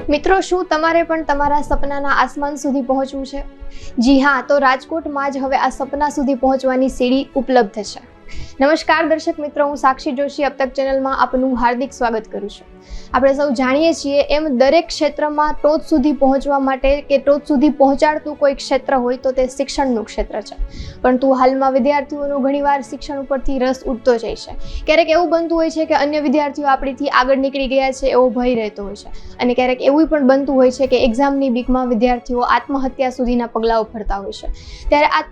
મિત્રો, શું તમારે પણ તમારા સપનાના આસમાન સુધી પહોંચવું છે? જી હા, તો રાજકોટમાં જ હવે આ સપના સુધી પહોંચવાની સીડી ઉપલબ્ધ છે. નમસ્કાર દર્શક મિત્રો, હું સાક્ષી જોશી અબ તક ચેનલમાં આપનું હાર્દિક સ્વાગત કરું છું. આપણે સૌ જાણીએ છીએ એમ દરેક ક્ષેત્રમાં ટોચ સુધી પહોંચવા માટે કે ટોચ સુધી પહોંચાડતું કોઈ ક્ષેત્ર હોય તો તે શિક્ષણનું ક્ષેત્ર છે. પરંતુ હાલમાં વિદ્યાર્થીઓનો ઘણીવાર શિક્ષણ ઉપરથી રસ ઉઠતો જાય છે. ક્યારેક એવું બનતું હોય છે કે અન્ય વિદ્યાર્થીઓ આપણીથી આગળ નીકળી ગયા છે એવો ભય રહેતો હોય છે, અને ક્યારેક એવું પણ બનતું હોય છે કે એક્ઝામની બીકમાં વિદ્યાર્થીઓ આત્મહત્યા સુધીના પગલાઓ ભરતા હોય છે. ત્યારે આ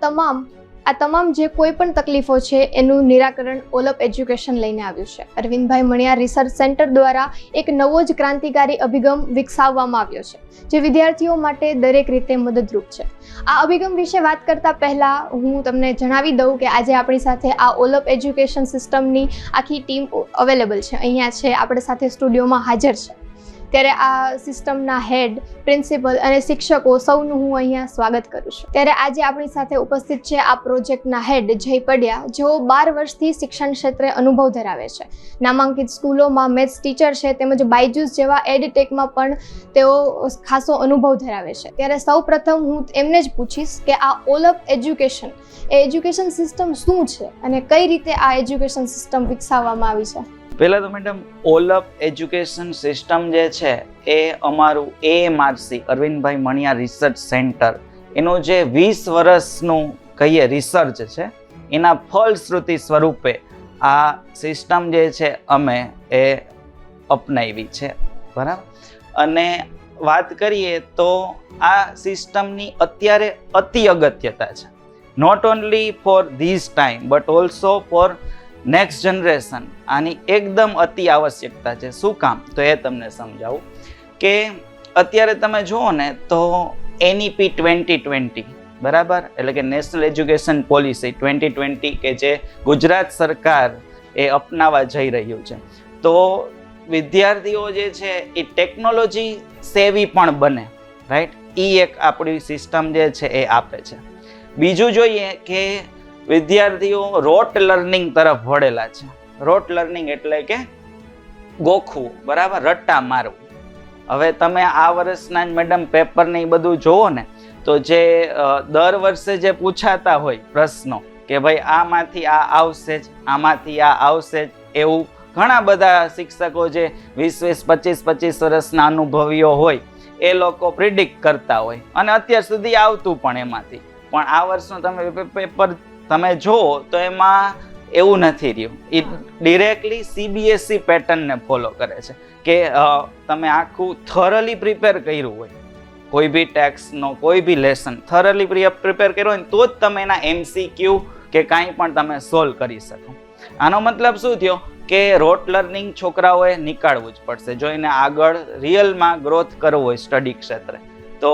તમામ જે કોઈ પણ તકલીફો છે એનું નિરાકરણ ઓલઅપ એજ્યુકેશન લઈને આવ્યું છે. અરવિંદભાઈ મણિયાર રિસર્ચ સેન્ટર દ્વારા એક નવો જ ક્રાંતિકારી અભિગમ વિકસાવવામાં આવ્યો છે, જે વિદ્યાર્થીઓ માટે દરેક રીતે મદદરૂપ છે. આ અભિગમ વિશે વાત કરતા પહેલા હું તમને જણાવી દઉં કે આજે આપણી સાથે આ ઓલઅપ એજ્યુકેશન સિસ્ટમની આખી ટીમ અવેલેબલ છે, અહીંયા છે, આપણી સાથે સ્ટુડિયોમાં હાજર છે. ત્યારે આ સિસ્ટમના હેડ, પ્રિન્સિપલ અને શિક્ષકો સૌનું હું અહીંયા સ્વાગત કરું છું. ત્યારે આજે આપણી સાથે ઉપસ્થિત છે આ પ્રોજેક્ટના હેડ જય પડિયા, જેઓ 12 વર્ષથી શિક્ષણ ક્ષેત્રે અનુભવ ધરાવે છે. નામાંકિત સ્કૂલોમાં મેથ્સ ટીચર છે, તેમજ બાયજૂસ જેવા એડટેકમાં પણ તેઓ ખાસો અનુભવ ધરાવે છે. ત્યારે સૌ પ્રથમ હું એમને જ પૂછીશ કે આ ઓલઅપ એજ્યુકેશન એજ્યુકેશન સિસ્ટમ શું છે અને કઈ રીતે આ એજ્યુકેશન સિસ્ટમ વિકસાવવામાં આવી છે. પહેલા તો મેડમ, ઓલઅપ એજ્યુકેશન સિસ્ટમ જે છે એ અમારું AMRC Arvindbhai Maniyar research centre એનું જે 20 વર્ષનું કહીએ રિસર્ચ છે એના ફલશ્રુતિ સ્વરૂપે આ સિસ્ટમ જે છે અમે એ અપનાવી છે, બરાબર. અને વાત કરીએ તો આ સિસ્ટમની અત્યારે અતિ અગત્યતા છે, not only for this time but also for next generation. આની એકદમ અતિ આવશ્યકતા છે. શું કામ? તો એ તમને સમજાવું કે અત્યારે તમે જુઓ ને તો NEP 2020, બરાબર, એટલે કે નેશનલ એજ્યુકેશન પોલિસી 2020 કે જે ગુજરાત સરકાર એ અપનાવવા જઈ રહ્યું છે, તો વિદ્યાર્થીઓ જે છે એ ટેકનોલોજી સેવી પણ બને, રાઈટ. એ એક આપણી સિસ્ટમ જે છે એ આપે છે. બીજું જોઈએ કે વિદ્યાર્થીઓ રોટ લર્નિંગ તરફ વળેલા છે. રોટ લર્નિંગ એટલે કે ગોખવું, બરાબર, રટ્ટા મારવું. હવે તમે આ વર્ષના જ મેડમ પેપર ને એ બધું જોવો ને તો જે દર વર્ષે જે પૂછાતા હોય પ્રશ્નો કે ભાઈ આમાંથી આ આવશે જ, આમાંથી આ આવશે જ, એવું ઘણા બધા શિક્ષકો જે 20-25 વર્ષના અનુભવીઓ હોય એ લોકો પ્રિડિક્ટ કરતા હોય, અને અત્યાર સુધી આવતું પણ એમાંથી. પણ આ વર્ષનું તમે પેપર તમે જુઓ તો એમાં એવું નથી રહ્યું. એ ડિરેક્ટલી CBSE પેટર્નને ફોલો કરે છે કે તમે આખું થરલી પ્રિપેર કર્યું હોય, કોઈ બી ટેક્સનો કોઈ બી લેસન થરલી પ્રિપેર કર્યો હોય તો જ તમે એના MCQ કે કાંઈ પણ તમે સોલ્વ કરી શકો. આનો મતલબ શું થયો કે રોટ લર્નિંગ છોકરાઓએ નીકાળવું જ પડશે જો એને આગળ રિયલમાં ગ્રોથ કરવો હોય સ્ટડી ક્ષેત્રે. તો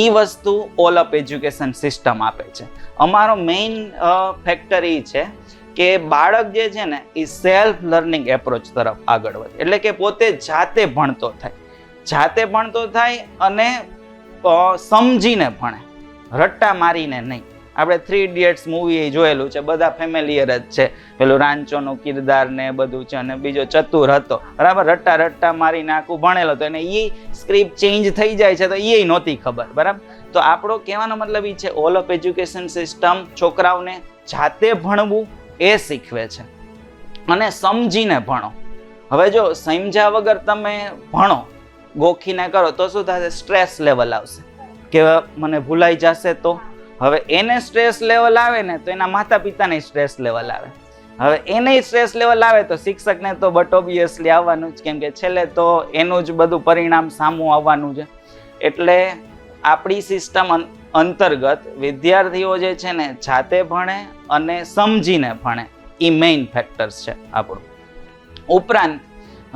એ વસ્તુ ઓલઅપ એજ્યુકેશન સિસ્ટમ આપે છે. અમારો મેઇન ફેક્ટર એ છે કે બાળક જે છે ને એ સેલ્ફ લર્નિંગ એપ્રોચ તરફ આગળ વધે, એટલે કે પોતે જાતે ભણતો થાય અને સમજીને ભણે, રટ્ટા મારીને નહીં. આપણે 3 ઇડિયટ્સ મૂવી જોયેલું છે, બધા ફેમિલિયર જ છે. પેલું રાંચોનું કિરદાર ને બધું છે, અને બીજો ચતુર હતો, બરાબર, રટ્ટા મારીને આખું ભણેલો હતો, અને એ સ્ક્રિપ્ટ ચેન્જ થઈ જાય છે તો એ નહોતી ખબર, બરાબર. તો આપણો કહેવાનો મતલબ એ છે ઓલઅપ એજ્યુકેશન સિસ્ટમ છોકરાઓને જાતે ભણવું એ શીખવે છે અને સમજીને ભણો. હવે જો સમજ્યા વગર તમે ભણો, ગોખીને કરો તો શું થશે? સ્ટ્રેસ લેવલ આવશે કે મને ભૂલાઈ જશે. તો હવે એને સ્ટ્રેસ લેવલ આવે ને તો એના માતા પિતાને સ્ટ્રેસ લેવલ આવે. હવે એને સ્ટ્રેસ લેવલ આવે તો શિક્ષકને તો બટ ઓબ્વિયસલી આવવાનું જ, કેમ કે છેલ્લે તો એનું જ બધું પરિણામ સામું આવવાનું છે. એટલે આપણી સિસ્ટમ અંતર્ગત વિદ્યાર્થીઓ જે છે ને જાતે ભણે અને સમજીને ભણે, એ મેઇન ફેક્ટર્સ છે આપણું. ઉપરાંત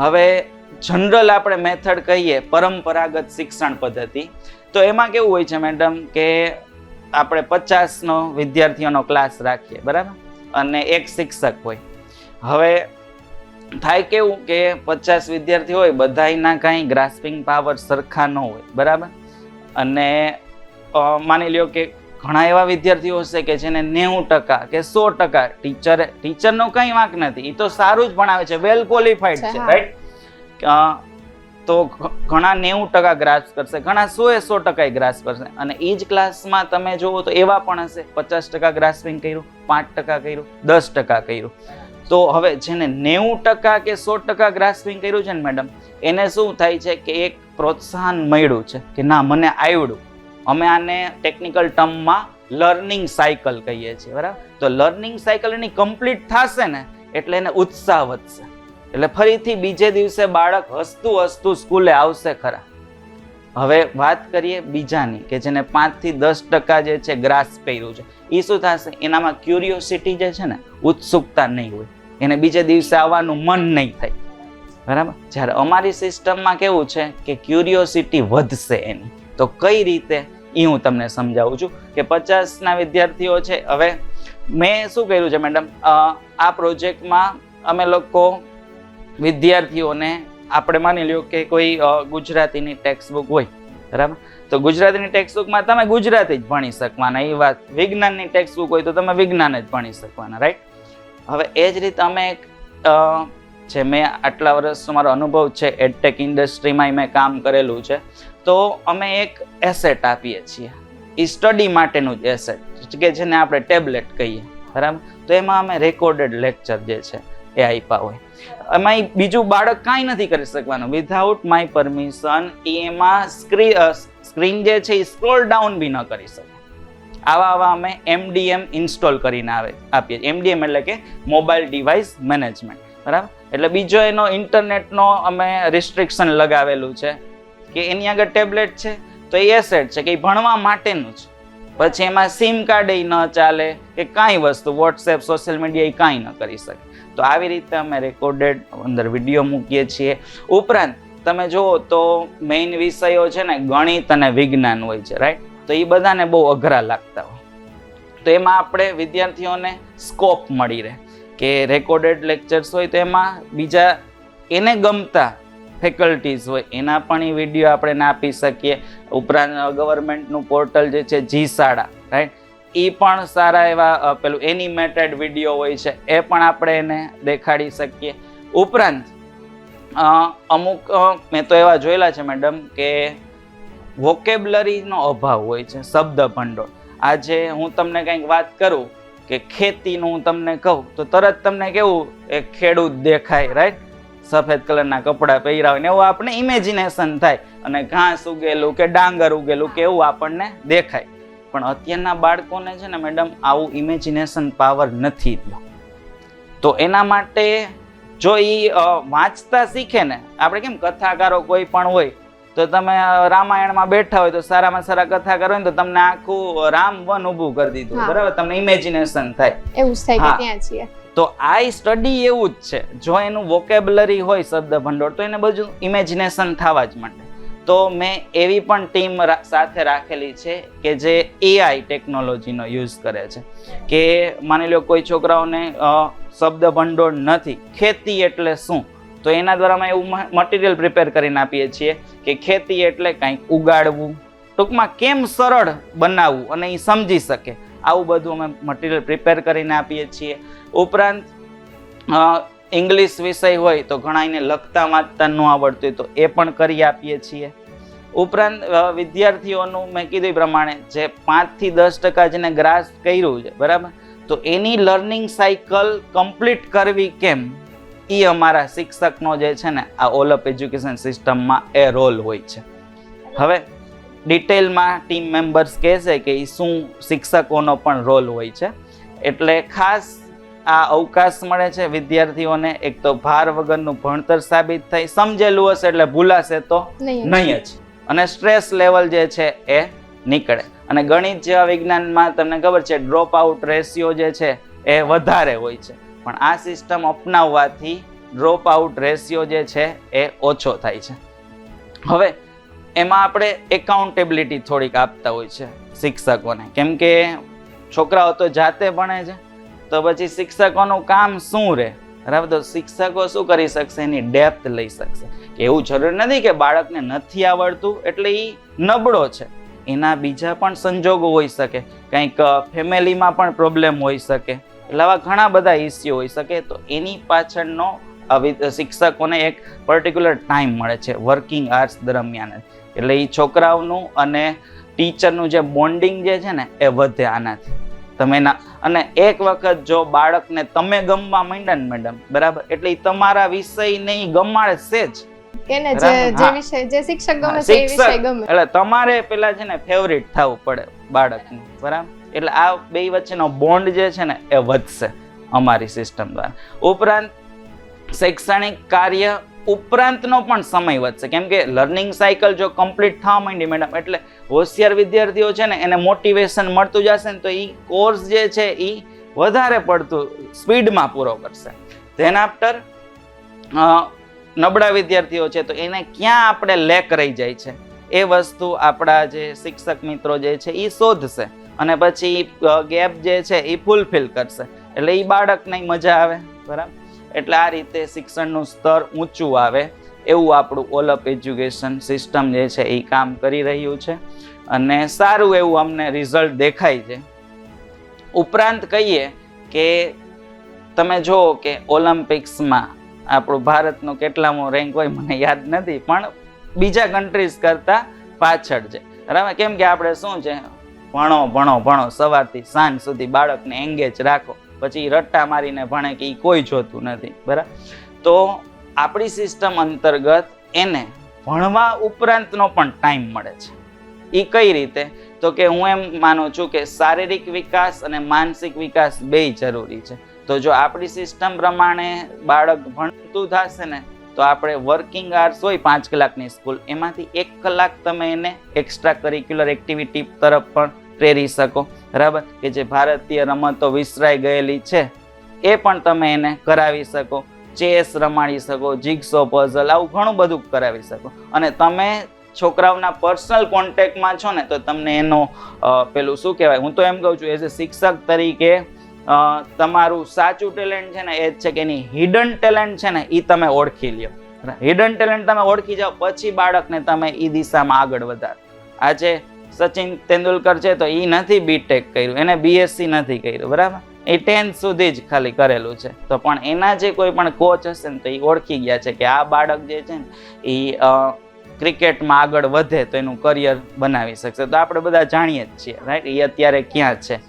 હવે જનરલ આપણે મેથડ કહીએ પરંપરાગત શિક્ષણ પદ્ધતિ, તો એમાં કેવું હોય છે મેડમ કે આપણે 50 વિદ્યાર્થીઓનો ક્લાસ રાખીએ, બરાબર, અને એક શિક્ષક હોય. હવે થાય કેવું કે 50 વિદ્યાર્થી હોય, બધાના કાંઈ ગ્રાસ્પિંગ પાવર સરખા ન હોય, બરાબર. અને માની લ્યો કે ઘણા એવા વિદ્યાર્થીઓ હશે કે જેને 90% કે 100% ટીચરનો કંઈ વાંક નથી, એ તો સારું જ ભણાવે છે, વેલ ક્વોલિફાઈડ છે, રાઈટ. તો ઘણા 90% ગ્રાસ્પ કરશે, ઘણા 100% ગ્રાસ્પ કરશે. અને એ જ ક્લાસમાં તમે જુઓ તો એવા પણ હશે 50% ગ્રાસ્પિંગ કર્યું, 5% કર્યું, 10% કર્યું. તો હવે જેને 90% કે 100% ગ્રાસ્પિંગ કર્યું છે ને મેડમ, એને શું થાય છે કે એક પ્રોત્સાહન મળ્યું છે કે ના મને આવડ્યું. અમે આને ટેકનિકલ ટર્મમાં લર્નિંગ સાયકલ કહીએ છીએ, બરાબર. તો લર્નિંગ સાયકલ એની કમ્પ્લીટ થશે ને એટલે એને ઉત્સાહ વધશે, એટલે ફરીથી બીજે દિવસે બાળક હસતું હસતું સ્કૂલે આવશે ખરા. હવે વાત કરીએ બીજાની કે જેને 5 થી 10% જે છે ગ્રાસ્પ કર્યું છે, એ શું થશે? એનામાં ક્યુરિયોસિટી જે છે ને, ઉત્સુકતા નહીં હોય, એને બીજે દિવસે આવવાનું મન નહીં થાય, બરાબર. જ્યારે અમારી સિસ્ટમમાં કેવું છે કે ક્યુરિયોસિટી વધશે એની. તો કઈ રીતે એ હું તમને સમજાવું છું કે 50ના વિદ્યાર્થીઓ છે. હવે મેં શું કર્યું છે મેડમ, આ પ્રોજેક્ટમાં અમે લોકો વિદ્યાર્થીઓને, આપણે માની લ્યો કે કોઈ ગુજરાતીની ટેક્સ્ટ બુક હોય, બરાબર. તો ગુજરાતીની ટેક્સ્ટ બુકમાં તમે ગુજરાતી જ ભણી શકવાના, એ વાત. વિજ્ઞાનની ટેક્સ્ટ બુક હોય તો તમે વિજ્ઞાન જ ભણી શકવાના, રાઈટ. હવે એ જ રીતે અમે એક જે મેં આટલા વર્ષનો મારો અનુભવ છે એડટેક ઇન્ડસ્ટ્રીમાં મેં કામ કરેલું છે, તો અમે એક એસેટ આપીએ છીએ, એ સ્ટડી માટેનું જ એસેટ કે જેને આપણે ટેબ્લેટ કહીએ, બરાબર. તો એમાં અમે રેકોર્ડેડ લેક્ચર જે છે એ આપ્યા હોય. એમાં બીજું બાળક કાંઈ નથી કરી શકવાનું વિધાઉટ માય પરમિશન. એમાં સ્ક્રીન જે છે એ સ્ક્રોલ ડાઉન બી ન કરી શકે. આવા અમે MDM ઇન્સ્ટોલ કરીને આપીએ. MDM એટલે કે મોબાઈલ ડિવાઇસ મેનેજમેન્ટ, બરાબર. એટલે બીજો એનો ઇન્ટરનેટનો અમે રિસ્ટ્રિક્શન લગાવેલું છે કે એની આગળ ટેબ્લેટ છે તો એ એસેટ છે કે એ ભણવા માટેનું જ. પછી એમાં સિમ કાર્ડ એ ન ચાલે કે કાંઈ વસ્તુ, વોટ્સએપ, સોશિયલ મીડિયા એ કાંઈ ન કરી શકે. તો આવી રીતે અમે રેકોર્ડેડ અંદર વિડીયો મૂકીએ છીએ. ઉપરાંત તમે જુઓ તો મેઇન વિષયો છે ને ગણિત અને વિજ્ઞાન હોય છે, રાઈટ. તો એ બધાને બહુ અઘરા લાગતા હોય, તો એમાં આપણે વિદ્યાર્થીઓને સ્કોપ મળી રહે કે રેકોર્ડેડ લેક્ચર્સ હોય તો એમાં બીજા એને ગમતા ફેકલ્ટીઝ હોય એના પણ એ વિડીયો આપણે આપી શકીએ. ઉપરાંત ગવર્મેન્ટનું પોર્ટલ જે છે જી શાળા, રાઈટ, એ પણ સારા એવા પેલું એનિમેટેડ વિડીયો હોય છે, એ પણ આપણે એને દેખાડી શકીએ. ઉપરાંત અમુક મેં તો એવા જોયેલા છે મેડમ કે વોકેબ્લરીનો અભાવ હોય છે, શબ્દ ભંડોળ. આજે હું તમને કંઈક વાત કરું કે ખેતીનું હું તમને કહું તો તરત તમને કેવું એક ખેડૂત દેખાય, રાઈટ, સફેદ કલરના કપડાં પહેર્યા હોય ને એવું આપણે ઇમેજિનેશન થાય, અને ઘાસ ઉગેલું કે ડાંગર ઉગેલું કે એવું આપણને દેખાય. પણ અત્યારના બાળકોને છે ને મેડમ આવું ઇમેજિનેશન પાવર નથી રહ્યો. તો એના માટે જો એ વાંચતા શીખે ને, આપણે કેમ કથાકારો કોઈ પણ હોય તો તમે રામાયણમાં બેઠા હોય તો સારામાં સારા કથાકાર હોય ને તો તમને આખું રામવન ઊભું કરી દીધું, બરાબર, તમને ઇમેજિનેશન થાય એવું થાય કે ત્યાં છીએ. તો આ સ્ટડી એવું જ છે, જો એનું વોકેબ્યુલરી હોય શબ્દ ભંડોળ તો એને બધું ઇમેજિનેશન થવા જ માંડે. તો મેં એવી પણ ટીમ સાથે રાખેલી છે કે જે AI ટેકનોલોજીનો યુઝ કરે છે. કે માની લો કોઈ છોકરાઓને શબ્દ ભંડોળ નથી, ખેતી એટલે શું, તો એના દ્વારા અમે એવું મટીરિયલ પ્રિપેર કરીને આપીએ છીએ કે ખેતી એટલે કંઈક ઉગાડવું, ટૂંકમાં કેમ સરળ બનાવવું અને એ સમજી શકે, આવું બધું અમે મટીરિયલ પ્રિપેર કરીને આપીએ છીએ. ઉપરાંત ઇંગ્લિશ વિષય હોય તો ઘણા એને લખતા વાંચતા ન આવડતું હોય તો એ પણ કરી આપીએ છીએ. ઉપરાંત વિદ્યાર્થીઓનું મેં કીધું એ પ્રમાણે જે 5 થી 10% જેને ગ્રાસ્પ કર્યું છે, બરાબર, તો એની લર્નિંગ સાયકલ કમ્પ્લીટ કરવી કેમ, એ અમારા શિક્ષકનો જે છે ને આ ઓલપ એજ્યુકેશન સિસ્ટમમાં એ રોલ હોય છે. હવે ડિટેલમાં ટીમ મેમ્બર્સ કહે છે કે એ શું શિક્ષકોનો પણ રોલ હોય છે. એટલે ખાસ આ અવકાશ મળે છે વિદ્યાર્થીઓને, એક તો ભાર વગરનું ભણતર સાબિત થાય, સમજેલું હશે એટલે ભૂલાશે તો નહીં જ, અને સ્ટ્રેસ લેવલ જે છે એ નીકળે. અને ગણિત જેવા વિજ્ઞાનમાં તમને ખબર છે ડ્રોપ આઉટ રેશિયો જે છે એ વધારે હોય છે, પણ આ સિસ્ટમ અપનાવવાથી ડ્રોપ આઉટ રેશિયો જે છે એ ઓછો થાય છે. હવે એમાં આપણે એકાઉન્ટેબિલિટી થોડીક આપતા હોય છે શિક્ષકોને, કેમ કે છોકરાઓ તો જાતે ભણે છે તો પછી શિક્ષકોનું કામ શું રહે, બરાબર. તો શિક્ષકો શું કરી શકશે, એની ડેપ્થ લઈ શકશે. એવું જરૂર નથી કે બાળકને નથી આવડતું એટલે એ નબળો છે, એના બીજા પણ સંજોગો હોઈ શકે, કંઈક ફેમિલીમાં પણ પ્રોબ્લેમ હોઈ શકે, એટલે આવા ઘણા બધા ઇસ્યુ હોઈ શકે. તો એની પાછળનો શિક્ષકોને એક પર્ટિક્યુલર ટાઈમ મળે છે વર્કિંગ આર્સ દરમિયાન, એટલે એ છોકરાઓનું અને ટીચરનું જે બોન્ડિંગ જે છે ને એ વધે આનાથી. તમે અને એક વખત જો બાળકને તમે ગમવા માંડ્યા ને મેડમ, બરાબર, એટલે ઈ તમારા વિષયને ઈ ગમાડે છે જ. કેને જે વિષય જે શિક્ષક ગમે છે એ વિષય ગમે, એટલે તમારે પેલા છે ને ફેવરિટ થવું પડે બાળકનું, બરાબર. એટલે આ બે વચ્ચેનો બોન્ડ જે છે ને એ વધશે અમારી સિસ્ટમ દ્વારા. ઉપરાંત શૈક્ષણિક કાર્ય ઉપરાંતનો પણ સમય વધશે, કેમ કે લર્નિંગ સાયકલ જો કમ્પ્લીટ થવા માંડી મેડમ, એટલે હોશિયાર વિદ્યાર્થીઓ છે ને એને મોટિવેશન મળતું જશે ને તો એ કોર્સ જે છે એ વધારે પડતું સ્પીડમાં પૂરો કરશે. ધેન આફ્ટર નબળા વિદ્યાર્થીઓ છે તો એને ક્યાં આપણે લેક રહી જાય છે એ વસ્તુ આપણા જે શિક્ષક મિત્રો જે છે એ શોધશે અને પછી ગેપ જે છે એ ફૂલફિલ કરશે, એટલે એ બાળકને મજા આવે, બરાબર. એટલે આ રીતે શિક્ષણનું સ્તર ઊંચું આવે એવું આપણું ઓલ અપ એજ્યુકેશન સિસ્ટમ જે છે એ કામ કરી રહ્યું છે અને સારું એવું અમને રિઝલ્ટ દેખાય છે. ઉપરાંત કહીએ કે તમે જુઓ કે ઓલિમ્પિક્સમાં આપણું ભારતનો કેટલામો રેન્ક હોય મને યાદ નથી, પણ બીજા કન્ટ્રીઝ કરતાં પાછળ છે, બરાબર. કેમ કે આપણે શું છે, ભણો ભણો ભણો સવારથી સાંજ સુધી બાળકને એંગેજ રાખો, પછી રટ્ટા મારીને ભણે કે એ કોઈ જોતું નથી, બરાબર. તો આપણી સિસ્ટમ અંતર્ગત એને ભણવા ઉપરાંતનો પણ ટાઈમ મળે છે. એ કઈ રીતે? તો કે હું એમ માનું છું કે શારીરિક વિકાસ અને માનસિક વિકાસ બેય જરૂરી છે. તો જો આપણી સિસ્ટમ પ્રમાણે બાળક ભણતું થશે ને તો આપણે વર્કિંગ આર્સ હોય 5 કલાકની સ્કૂલ, એમાંથી 1 કલાક તમે એને એક્સ્ટ્રા કરિક્યુલર એક્ટિવિટી તરફ પણ પ્રેરી શકો, બરાબર, કે જે ભારતીય રમતો વિસરાઈ ગયેલી છે એ પણ તમે એને કરાવી શકો, ચેસ રમાડી શકો, જિગસો પઝલ, આવું ઘણું બધું કરાવી શકો. અને તમે છોકરાઓના પર્સનલ કોન્ટેક્ટમાં છો ને તો તમને એનો પેલું શું કહેવાય, હું તો એમ કહું છું એઝ અ શિક્ષક તરીકે તમારું સાચું ટેલેન્ટ છે ને એ જ છે કે એની હિડન ટેલેન્ટ છે ને એ તમે ઓળખી લ્યો. હિડન ટેલેન્ટ તમે ઓળખી જાઓ પછી બાળકને તમે એ દિશામાં આગળ વધારો. આજે સચિન તેંડુલકર છે તો એ નથી બીટેક કર્યું, એને બીએસસી નથી કર્યું, બરાબર, એ 10th સુધી જ ખાલી કરેલું છે. તો પણ એના જે કોઈ પણ કોચ હશે ને તો એ ઓળખી ગયા છે કે આ બાળક જે છે ને એ ક્રિકેટમાં આગળ વધે તો એનું કરિયર બનાવી શકશે. તો આપણે બધા જાણીએ જ છીએ, રાઈટ, એ અત્યારે ક્યાં છે.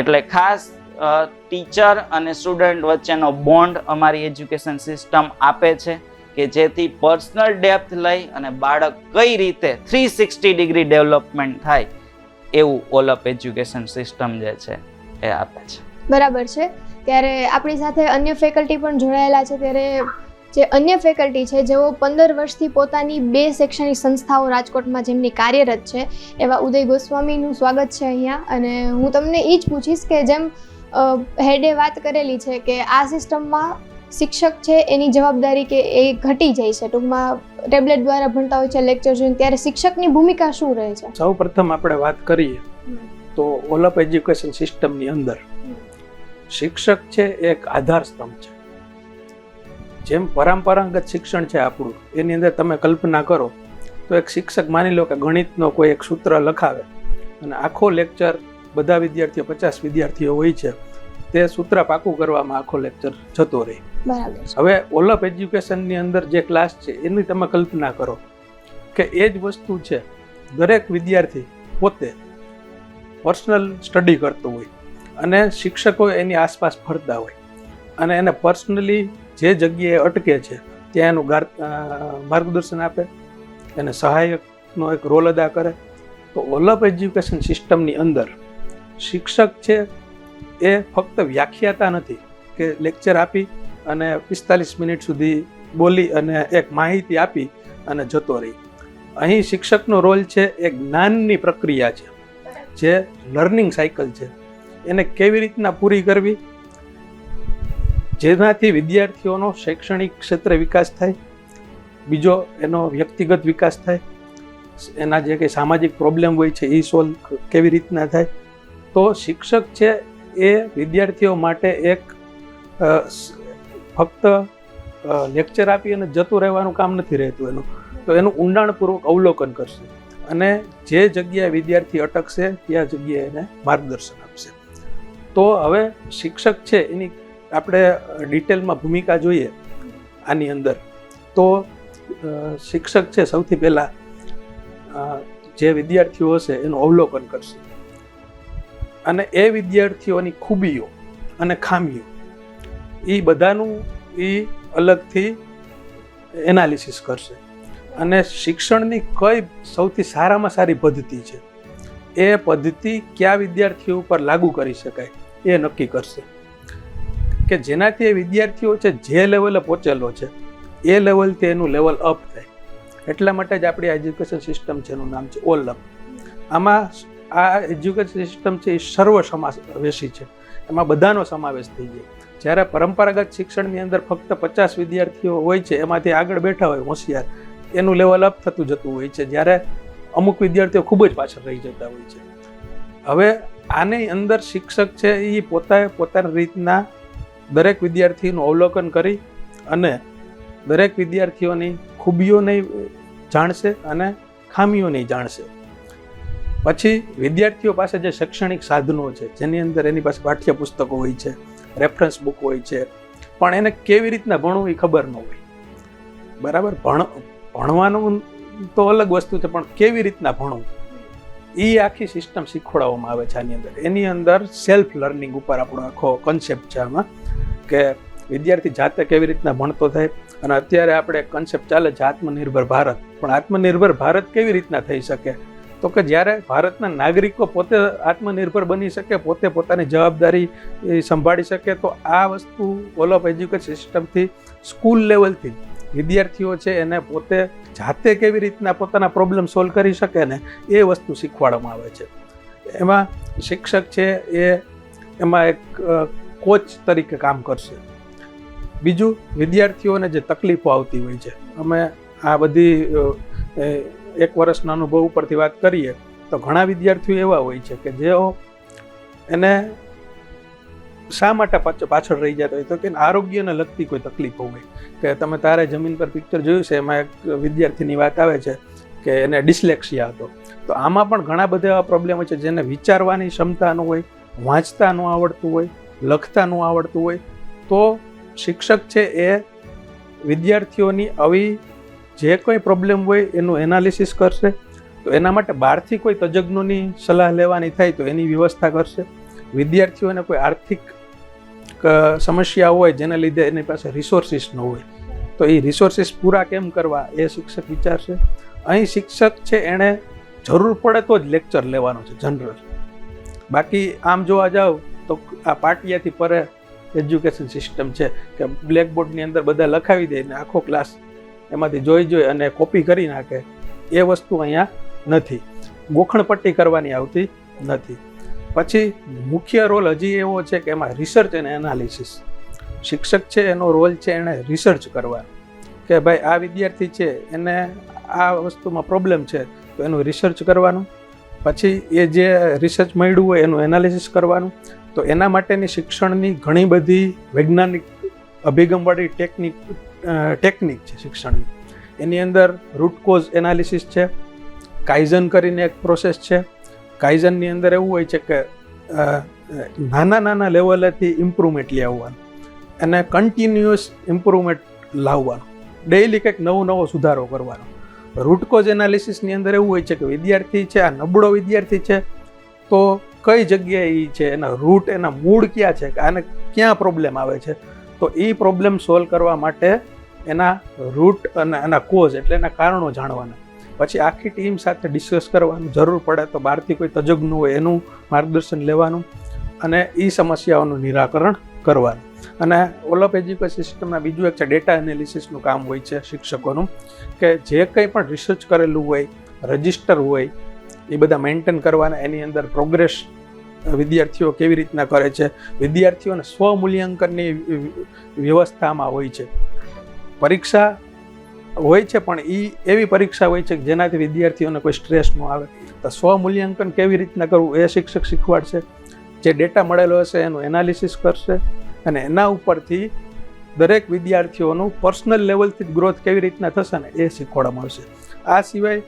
એટલે ખાસ ટીચર અને સ્ટુડન્ટ વચ્ચેનો બોન્ડ અમારી એજ્યુકેશન સિસ્ટમ આપે છે કે જેથી પર્સનલ ડેપ્થ લઈ અને બાળક કઈ રીતે 360 ડિગ્રી ડેવલપમેન્ટ થાય એવું ઓલ અપ એજ્યુકેશન સિસ્ટમ જે છે એ આપે છે. બરાબર છે. ત્યારે આપણી સાથે અન્ય ફેકલ્ટી પણ જોડાયેલા છે. ત્યારે જે અન્ય ફેકલ્ટી છે જેઓ 15 વર્ષથી પોતાની 2 શૈક્ષણિક સંસ્થાઓ રાજકોટમાં જેમની કાર્યરત છે એવા ઉદય ગોસ્વામીનું સ્વાગત છે અહીંયા. અને હું તમને એ જ પૂછીશ કે જેમ હેડે વાત કરેલી છે કે આ સિસ્ટમમાં શિક્ષક છે એની જવાબદારી કે એ ઘટી જાય છે, ટૂંકમાં ટેબ્લેટ દ્વારા ભણતા હોય છે લેક્ચર જોઈને, ત્યારે શિક્ષકની ભૂમિકા શું રહે છે? સૌ પ્રથમ આપણે વાત કરીએ તો ઓલ અપ એજ્યુકેશન સિસ્ટમની અંદર શિક્ષક છે એક આધાર સ્તંભ છે. જેમ પરંપરાગત શિક્ષણ છે આપણું, એની અંદર તમે કલ્પના કરો તો એક શિક્ષક માની લો કે ગણિતનો કોઈ એક સૂત્ર લખાવે અને આખો લેક્ચર બધા વિદ્યાર્થીઓ 50 વિદ્યાર્થીઓ હોય છે તે સૂત્ર પાકું કરવામાં આખો લેક્ચર જતો રહે. હવે ઓલ અપ એજ્યુકેશનની અંદર જે ક્લાસ છે એની તમે કલ્પના કરો કે એ જ વસ્તુ છે દરેક વિદ્યાર્થી પોતે પર્સનલ સ્ટડી કરતો હોય અને શિક્ષકો એની આસપાસ ફરતા હોય અને એને પર્સનલી જે જગ્યાએ અટકે છે ત્યાં એનું માર્ગદર્શન આપે, એને સહાયકનો એક રોલ અદા કરે. તો ઓલ અપ એજ્યુકેશન સિસ્ટમની અંદર શિક્ષક છે એ ફક્ત વ્યાખ્યાતા નથી કે લેક્ચર આપી અને 45 મિનિટ સુધી બોલી અને એક માહિતી આપી અને જતો રહી. અહીં શિક્ષકનો રોલ છે એ જ્ઞાનની પ્રક્રિયા છે, જે લર્નિંગ સાયકલ છે એને કેવી રીતના પૂરી કરવી જેનાથી વિદ્યાર્થીઓનો શૈક્ષણિક ક્ષેત્રે વિકાસ થાય, બીજો એનો વ્યક્તિગત વિકાસ થાય, એના જે કંઈ સામાજિક પ્રોબ્લેમ હોય છે એ સોલ્વ કેવી રીતના થાય. તો શિક્ષક છે એ વિદ્યાર્થીઓ માટે એક ફક્ત લેક્ચર આપી અને જતું રહેવાનું કામ નથી રહેતું એનું, તો એનું ઊંડાણપૂર્વક અવલોકન કરશે અને જે જગ્યાએ વિદ્યાર્થી અટકશે ત્યાં જગ્યાએ એને માર્ગદર્શન આપશે. તો હવે શિક્ષક છે એની આપણે ડિટેલમાં ભૂમિકા જોઈએ. આની અંદર. તો શિક્ષક છે સૌથી પહેલાં જે વિદ્યાર્થીઓ હશે એનું અવલોકન કરશે અને એ વિદ્યાર્થીઓની ખૂબીઓ અને ખામીઓ એ બધાનું એ અલગથી એનાલિસિસ કરશે અને શિક્ષણની કઈ સૌથી સારામાં સારી પદ્ધતિ છે એ પદ્ધતિ કયા વિદ્યાર્થીઓ ઉપર લાગુ કરી શકાય એ નક્કી કરશે કે જેનાથી એ વિદ્યાર્થીઓ છે જે લેવલે પહોંચેલો છે એ લેવલથી એનું લેવલ અપ થાય. એટલા માટે જ આપણી એજ્યુકેશન સિસ્ટમ છે એનું નામ છે ઓલઅપ. આમાં આ એજ્યુકેશન સિસ્ટમ છે એ સર્વ સમાવેશી છે, એમાં બધાનો સમાવેશ થઈ જાય. જ્યારે પરંપરાગત શિક્ષણની અંદર ફક્ત 50 વિદ્યાર્થીઓ હોય છે, એમાંથી આગળ બેઠા હોય હોશિયાર, એનું લેવલ અપ થતું જતું હોય છે, જ્યારે અમુક વિદ્યાર્થીઓ ખૂબ જ પાછળ રહી જતા હોય છે. હવે આની અંદર શિક્ષક છે એ પોતાની રીતના દરેક વિદ્યાર્થીનું અવલોકન કરી અને દરેક વિદ્યાર્થીઓની ખૂબીઓને જાણશે અને ખામીઓને જાણશે. પછી વિદ્યાર્થીઓ પાસે જે શૈક્ષણિક સાધનો છે, જેની અંદર એની પાસે પાઠ્યપુસ્તકો હોય છે, રેફરન્સ બુક હોય છે, પણ એને કેવી રીતના ભણવું એ ખબર ન હોય. બરાબર, ભણવાનું તો અલગ વસ્તુ છે, પણ કેવી રીતના ભણવું એ આખી સિસ્ટમ શીખવાડવામાં આવે છે આની અંદર. એની અંદર સેલ્ફ લર્નિંગ ઉપર આપણો આખો કન્સેપ્ટ છે આમાં, કે વિદ્યાર્થી જાતે કેવી રીતના ભણતો થાય. અને અત્યારે આપણે કન્સેપ્ટ ચાલે છે આત્મનિર્ભર ભારત, પણ આત્મનિર્ભર ભારત કેવી રીતના થઈ શકે? તો કે જ્યારે ભારતના નાગરિકો પોતે આત્મનિર્ભર બની શકે, પોતે પોતાની જવાબદારી સંભાળી શકે, તો આ વસ્તુ ઓલ ઓફ એજ્યુકેશન સિસ્ટમથી સ્કૂલ લેવલથી વિદ્યાર્થીઓ છે એને પોતે જાતે કેવી રીતના પોતાના પ્રોબ્લેમ સોલ્વ કરી શકે ને એ વસ્તુ શીખવાડવામાં આવે છે. એમાં શિક્ષક છે એ એમાં એક કોચ તરીકે કામ કરશે. બીજું, વિદ્યાર્થીઓને જે તકલીફો આવતી હોય છે, અમે આ બધી 1 વર્ષના અનુભવ ઉપરથી વાત કરીએ તો ઘણા વિદ્યાર્થીઓ એવા હોય છે કે જેઓ એને શા માટે પાછળ રહી જતા હોય, તો કે આરોગ્યને લગતી કોઈ તકલીફો હોય. કે તમે તારે જમીન પર પિક્ચર જોયું છે, એમાં એક વિદ્યાર્થીની વાત આવે છે કે એને ડિસ્લેક્સિયા હતો. તો આમાં પણ ઘણા બધા એવા પ્રોબ્લેમ હોય છે જેને વિચારવાની ક્ષમતા ન હોય, વાંચતા ન આવડતું હોય, લખતા ન આવડતું હોય. તો શિક્ષક છે એ વિદ્યાર્થીઓની આવી જે કોઈ પ્રોબ્લેમ હોય એનું એનાલિસિસ કરશે. તો એના માટે બહારથી કોઈ તજજ્ઞોની સલાહ લેવાની થાય તો એની વ્યવસ્થા કરશે. વિદ્યાર્થીઓને કોઈ આર્થિક સમસ્યા હોય જેના લીધે એની પાસે રિસોર્સિસ ન હોય, તો એ રિસોર્સિસ પૂરા કેમ કરવા એ શિક્ષક વિચારશે. અહીં શિક્ષક છે એણે જરૂર પડે તો જ લેક્ચર લેવાનો છે જનરલ. બાકી આમ જોવા જાવ તો આ પાટિયાથી પરે એજ્યુકેશન સિસ્ટમ છે કે બ્લેકબોર્ડની અંદર બધા લખાવી દે ને આખો ક્લાસ એમાંથી જોઈ અને કોપી કરી નાખે. એ વસ્તુ અહીંયા નથી. ગોખણપટ્ટી કરવાની આવતી નથી. પછી મુખ્ય રોલ હજી એવો છે કે એમાં રિસર્ચ અને એનાલિસિસ. શિક્ષક છે એનો રોલ છે એણે રિસર્ચ કરવા કે ભાઈ આ વિદ્યાર્થી છે એને આ વસ્તુમાં પ્રોબ્લેમ છે, તો એનું રિસર્ચ કરવાનું. પછી એ જે રિસર્ચ મળ્યું હોય એનું એનાલિસિસ કરવાનું. તો એના માટેની શિક્ષણની ઘણી બધી વૈજ્ઞાનિક અભિગમવાળી ટેકનિક છે શિક્ષણની. એની અંદર રૂટ કોઝ એનાલિસિસ છે, કાઇઝન કરીને એક પ્રોસેસ છે. કાઇઝનની અંદર એવું હોય છે કે નાના લેવલેથી ઇમ્પ્રુવમેન્ટ લઈ આવવાનું અને કન્ટિન્યુઅસ ઇમ્પ્રુવમેન્ટ લાવવાનું, ડેઇલી કંઈક નવો સુધારો કરવાનો. રૂટ કોઝ એનાલિસિસની અંદર એવું હોય છે કે વિદ્યાર્થી છે, આ નબળો વિદ્યાર્થી છે, તો કઈ જગ્યાએ એ છે, એના રૂટ, એના મૂળ ક્યાં છે, આને ક્યાં પ્રોબ્લેમ આવે છે, તો એ પ્રોબ્લેમ સોલ્વ કરવા માટે એના રૂટ અને એના કોઝ એટલે એના કારણો જાણવાના. પછી આખી ટીમ સાથે ડિસ્કસ કરવાનું, જરૂર પડે તો બહારથી કોઈ તજજ્ઞ હોય એનું માર્ગદર્શન લેવાનું અને એ સમસ્યાઓનું નિરાકરણ કરવાનું. અને ઓલ ઓફ એજ્યુકેશન સિસ્ટમના બીજું એક છે ડેટા એનાલિસિસનું કામ હોય છે શિક્ષકોનું, કે જે કંઈ પણ રિસર્ચ કરેલું હોય, રજિસ્ટર હોય, એ બધા મેન્ટેન કરવાના. એની અંદર પ્રોગ્રેસ વિદ્યાર્થીઓ કેવી રીતના કરે છે, વિદ્યાર્થીઓને સ્વમૂલ્યાંકનની વ્યવસ્થામાં હોય છે. પરીક્ષા હોય છે પણ એ એવી પરીક્ષા હોય છે કે જેનાથી વિદ્યાર્થીઓને કોઈ સ્ટ્રેસ ન આવે. તો સ્વમૂલ્યાંકન કેવી રીતના કરવું એ શિક્ષક શીખવાડશે. જે ડેટા મળેલો હશે એનું એનાલિસિસ કરશે અને એના ઉપરથી દરેક વિદ્યાર્થીઓનું પર્સનલ લેવલથી ગ્રોથ કેવી રીતના થશે ને એ શીખવાડવામાં આવશે. આ સિવાય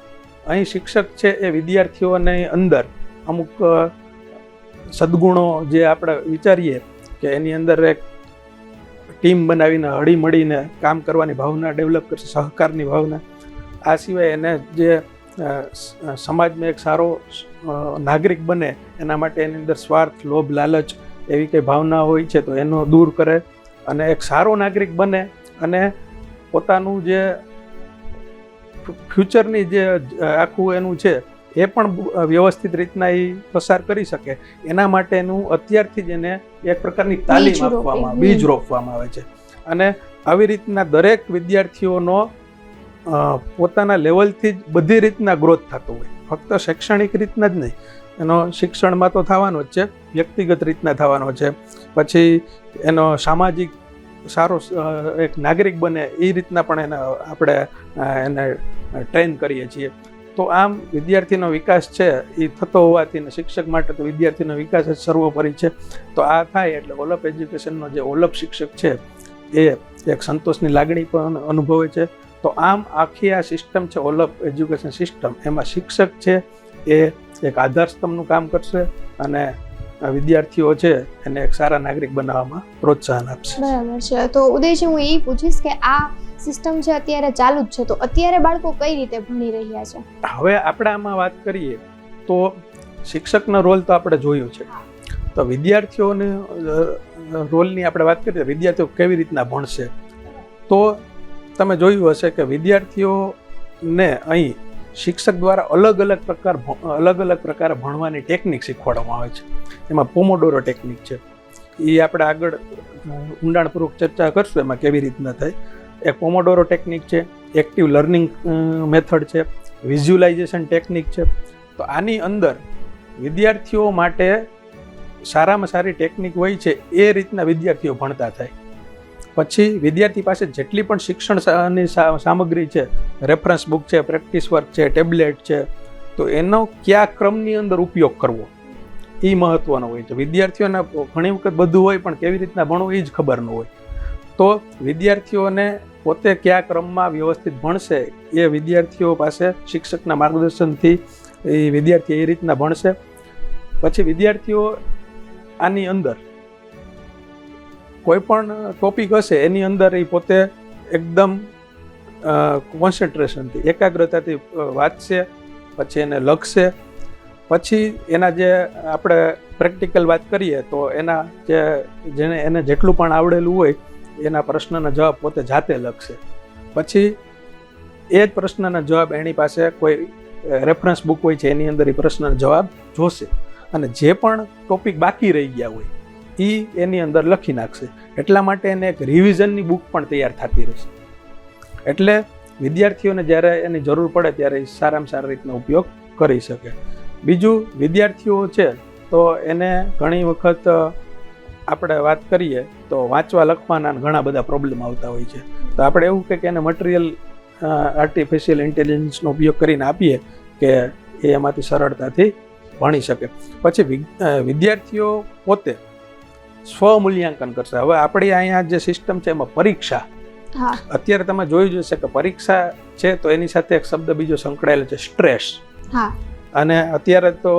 અહીં શિક્ષક છે એ વિદ્યાર્થીઓને અંદર અમુક સદ્ગુણો જે આપણે વિચારીએ કે એની અંદર એક ટીમ બનાવીને હળી મળીને કામ કરવાની ભાવના ડેવલપ કરશે, સહકારની ભાવના. આ સિવાય એને જે સમાજમાં એક સારો નાગરિક બને એના માટે એની અંદર સ્વાર્થ, લોભ, લાલચ એવી કંઈ ભાવના હોય છે તો એનો દૂર કરે, અને એક સારો નાગરિક બને અને પોતાનું જે ફ્યુચરની જે આખું એનું છે એ પણ વ્યવસ્થિત રીતના એ પસાર કરી શકે. એના માટેનું અત્યારથી જ એને એક પ્રકારની તાલીમ આપવામાં, બીજ રોપવામાં આવે છે. અને આવી રીતના દરેક વિદ્યાર્થીઓનો પોતાના લેવલથી જ બધી રીતના ગ્રોથ થતો હોય, ફક્ત શૈક્ષણિક રીતના જ નહીં. એનો શિક્ષણમાં તો થવાનો જ છે, વ્યક્તિગત રીતના થવાનો છે, પછી એનો સામાજિક સારો એક નાગરિક બને એ રીતના પણ એને ટ્રેન કરીએ છીએ. તો આમ વિદ્યાર્થીનો વિકાસ છે એ થતો હોવાથી ને શિક્ષક માટે તો વિદ્યાર્થીનો વિકાસ જ સર્વોપરી છે. તો આ થાય એટલે ઓલપ એજ્યુકેશનનો જે ઓલપ શિક્ષક છે એ એક સંતોષની લાગણી પણ અનુભવે છે. તો આમ આખી આ સિસ્ટમ છે ઓલપ એજ્યુકેશન સિસ્ટમ, એમાં શિક્ષક છે એ એક આધાર સ્તંભનું કામ કરશે અને વિદ્યાર્થીઓ છે એને એક સારા નાગરિક બનાવવામાં પ્રોત્સાહન આપશે. બરાબર છે. તો ઉદયજી, હું એ પૂછીશ કે આ સિસ્ટમ છે અત્યારે ચાલુ જ છે, તો અત્યારે બાળકો કઈ રીતે ભણી રહ્યા છે? હવે આપણે આમાં વાત કરીએ તો શિક્ષકનો રોલ તો આપણે જોયો છે, તો વિદ્યાર્થીઓને રોલની આપણે વાત કરીએ વિદ્યાર્થીઓ કેવી રીતના ભણશે. તો તમે જોયું હશે કે વિદ્યાર્થીઓને અહીં શિક્ષક દ્વારા અલગ અલગ પ્રકારે ભણવાની ટેકનિક શીખવાડવામાં આવે છે. એમાં પોમોડોરો ટેકનિક છે, એ આપણે આગળ ઊંડાણપૂર્વક ચર્ચા કરશું એમાં કેવી રીતના થાય. એક પોમોડોરો ટેકનિક છે, એક્ટિવ લર્નિંગ મેથડ છે, વિઝ્યુલાઇઝેશન ટેકનિક છે. તો આની અંદર વિદ્યાર્થીઓ માટે સારામાં સારી ટેકનિક હોય છે એ રીતના વિદ્યાર્થીઓ ભણતા થાય. પછી વિદ્યાર્થી પાસે જેટલી પણ શિક્ષણની સામગ્રી છે, રેફરન્સ બુક છે, પ્રેક્ટિસ વર્ક છે, ટેબ્લેટ છે, તો એનો કયા ક્રમની અંદર ઉપયોગ કરવો એ મહત્વનો હોય છે. વિદ્યાર્થીઓને ઘણી વખત બધું હોય પણ કેવી રીતના ભણવું એ જ ખબર ન હોય. તો વિદ્યાર્થીઓને પોતે કયા ક્રમમાં વ્યવસ્થિત ભણશે એ વિદ્યાર્થીઓ પાસે શિક્ષકના માર્ગદર્શનથી એ વિદ્યાર્થી એ રીતના ભણશે. પછી વિદ્યાર્થીઓ આની અંદર કોઈ પણ ટોપિક હશે એની અંદર એ પોતે એકદમ કોન્સન્ટ્રેશનથી, એકાગ્રતાથી વાંચશે, પછી એને લખશે. પછી એના જે આપણે પ્રેક્ટિકલ વાત કરીએ તો એના એને જેટલું પણ આવડેલું હોય એના પ્રશ્નના જવાબ પોતે જાતે લખશે. પછી એ જ પ્રશ્નના જવાબ એની પાસે કોઈ રેફરન્સ બુક હોય છે એની અંદર એ પ્રશ્નના જવાબ જોશે, અને જે પણ ટોપિક બાકી રહી ગયા હોય એ એની અંદર લખી નાખશે. એટલા માટે એને એક રિવિઝનની બુક પણ તૈયાર થતી રહેશે. એટલે વિદ્યાર્થીઓને જ્યારે એની જરૂર પડે ત્યારે એ સારામાં સારી રીતનો ઉપયોગ કરી શકે. બીજું, વિદ્યાર્થીઓ છે તો એને ઘણી વખત આપણે વાત કરીએ તો વાંચવા લખવાના ઘણા બધા પ્રોબ્લેમ આવતા હોય છે. તો આપણે એવું કે એને મટીરિયલ આર્ટિફિશિયલ ઇન્ટેલિજન્સનો ઉપયોગ કરીને આપીએ કે એ એમાંથી સરળતાથી ભણી શકે. પછી વિદ્યાર્થીઓ પોતે સ્વમૂલ્યાંકન કરશે. હવે આપણી અહીંયા જે સિસ્ટમ છે એમાં પરીક્ષા, અત્યારે તમે જોઈ જશે કે પરીક્ષા છે તો એની સાથે એક શબ્દ બીજો સંકળાયેલો છે, સ્ટ્રેસ. અને અત્યારે તો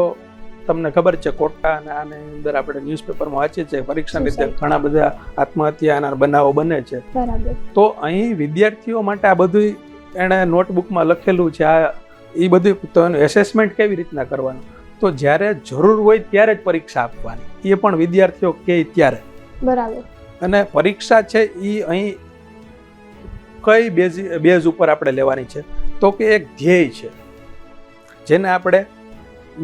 તમને ખબર છે કોટા અને આની અંદર આપણે ન્યૂઝપેપરમાં વાંચીએ છીએ પરીક્ષા લીધે ઘણા બધા આત્મહત્યાના બનાવો બને છે. તો અહીં વિદ્યાર્થીઓ માટે આ બધું એણે નોટબુકમાં લખેલું છે. આ એ બધું તો એનું એસેસમેન્ટ કેવી રીતના કરવાનું, તો જ્યારે જરૂર હોય ત્યારે જ પરીક્ષા આપવાની, એ પણ વિદ્યાર્થીઓ કહે ત્યારે. બરાબર. અને પરીક્ષા છે એ અહીં કઈ બેઝ ઉપર આપણે લેવાની છે, તો કે એક ધ્યેય છે જેને આપણે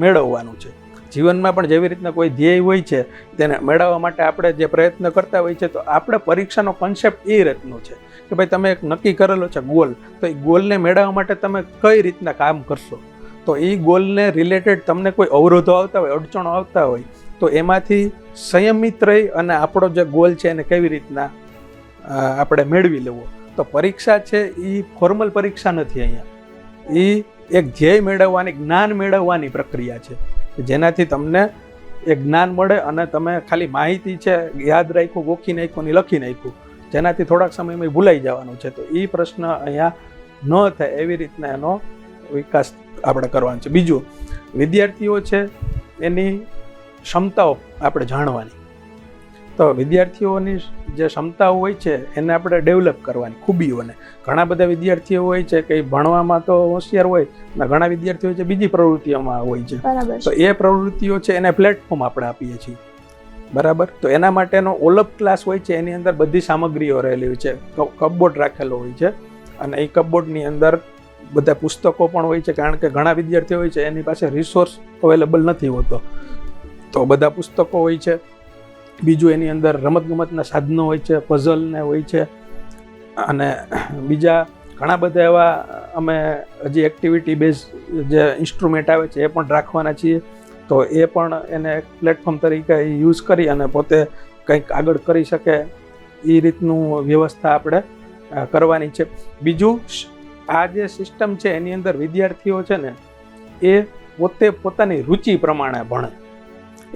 મેળવવાનું છે. જીવનમાં પણ જેવી રીતના કોઈ ધ્યેય હોય છે તેને મેળવવા માટે આપણે જે પ્રયત્ન કરતા હોય છે, તો આપણે પરીક્ષાનો કોન્સેપ્ટ એ રીતનો છે કે ભાઈ તમે એક નક્કી કરેલો છે ગોલ, તો એ ગોલને મેળવવા માટે તમે કઈ રીતના કામ કરશો. તો એ ગોલને રિલેટેડ તમને કોઈ અવરોધો આવતા હોય, અડચણો આવતા હોય, તો એમાંથી સંયમિત રહી અને આપણો જે ગોલ છે એને કેવી રીતના આપણે મેળવી લેવો. તો પરીક્ષા છે એ ફોર્મલ પરીક્ષા નથી. અહીંયા એ એક ધ્યેય મેળવવાની, જ્ઞાન મેળવવાની પ્રક્રિયા છે, જેનાથી તમને એક જ્ઞાન મળે અને તમે ખાલી માહિતી છે યાદ રાખ્યું, ગોખી નાખ્યું ને લખી નાખ્યું, જેનાથી થોડાક સમયમાં ભૂલાઈ જવાનું છે. તો એ પ્રશ્ન અહીંયા ન થાય એવી રીતના એનો વિકાસ આપણે કરવાનો છે. બીજું, વિદ્યાર્થીઓ છે એની ક્ષમતાઓ આપણે જાણવાની. તો વિદ્યાર્થીઓની જે ક્ષમતાઓ હોય છે એને આપણે ડેવલપ કરવાની, ખૂબીઓને. ઘણા બધા વિદ્યાર્થીઓ હોય છે કે ભણવામાં તો હોશિયાર હોય અને ઘણા વિદ્યાર્થીઓ છે બીજી પ્રવૃત્તિઓમાં હોય છે. તો એ પ્રવૃત્તિઓ છે એને પ્લેટફોર્મ આપણે આપીએ છીએ. બરાબર. તો એના માટેનો ઓલપ ક્લાસ હોય છે, એની અંદર બધી સામગ્રીઓ રહેલી હોય છે, કપબોર્ડ રાખેલો હોય છે અને એ કપબોર્ડની અંદર બધા પુસ્તકો પણ હોય છે, કારણ કે ઘણા વિદ્યાર્થીઓ હોય છે એની પાસે રિસોર્સ અવેલેબલ નથી હોતો, તો બધા પુસ્તકો હોય છે. બીજું એની અંદર રમતગમતના સાધનો હોય છે, પઝલને હોય છે અને બીજા ઘણા બધા એવા અમે હજી એક્ટિવિટી બેઝ જે ઇન્સ્ટ્રુમેન્ટ આવે છે એ પણ રાખવાના છીએ. તો એ પણ એને એક પ્લેટફોર્મ તરીકે યુઝ કરી અને પોતે કંઈક આગળ કરી શકે એ રીતનું વ્યવસ્થા આપણે કરવાની છે. બીજું, આ જે સિસ્ટમ છે એની અંદર વિદ્યાર્થીઓ છે ને એ પોતે પોતાની રુચિ પ્રમાણે ભણે.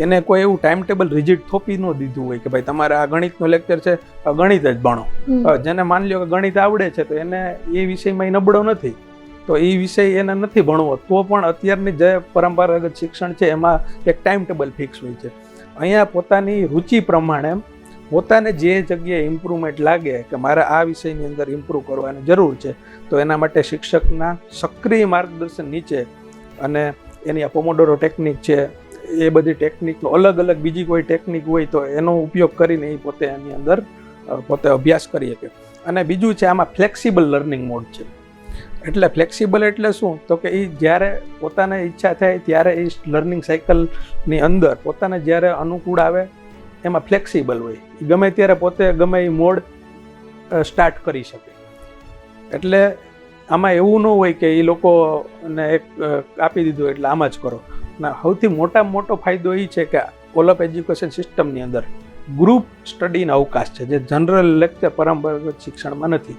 એને કોઈ એવું ટાઈમ ટેબલ રિજિડ થોપી ન દીધું હોય કે ભાઈ તમારે આ ગણિતનો લેક્ચર છે, ગણિત જ ભણો. જેને માની લો કે ગણિત આવડે છે તો એને એ વિષયમાં નબળો નથી, તો એ વિષય એને નથી ભણવો, તો પણ અત્યારની જે પરંપરાગત શિક્ષણ છે એમાં એક ટાઈમ ટેબલ ફિક્સ હોય છે. અહીંયા પોતાની રુચિ પ્રમાણે પોતાને જે જગ્યાએ ઇમ્પ્રુવમેન્ટ લાગે કે મારે આ વિષયની અંદર ઇમ્પ્રૂવ કરવાની જરૂર છે, તો એના માટે શિક્ષકના સક્રિય માર્ગદર્શન નીચે અને એની આ પોમોડોરો ટેકનિક છે એ બધી ટેકનિકનો અલગ અલગ બીજી કોઈ ટેકનિક હોય તો એનો ઉપયોગ કરીને એ પોતે એની અંદર પોતે અભ્યાસ કરી શકે. અને બીજું છે આમાં ફ્લેક્સિબલ લર્નિંગ મોડ છે. એટલે ફ્લેક્સિબલ એટલે શું? તો કે એ જ્યારે પોતાને ઈચ્છા થાય ત્યારે એ લર્નિંગ સાયકલની અંદર પોતાને જ્યારે અનુકૂળ આવે એમાં ફ્લેક્સિબલ હોય, ગમે ત્યારે પોતે ગમે એ મોડ સ્ટાર્ટ કરી શકે. એટલે આમાં એવું ન હોય કે એ લોકોને એક આપી દીધું એટલે આમ જ કરો. ના, સૌથી મોટામાં મોટો ફાયદો એ છે કે ઓલપ એજ્યુકેશન સિસ્ટમની અંદર ગ્રુપ સ્ટડીનો અવકાશ છે, જે જનરલ લેક્ચર પરંપરાગત શિક્ષણમાં નથી.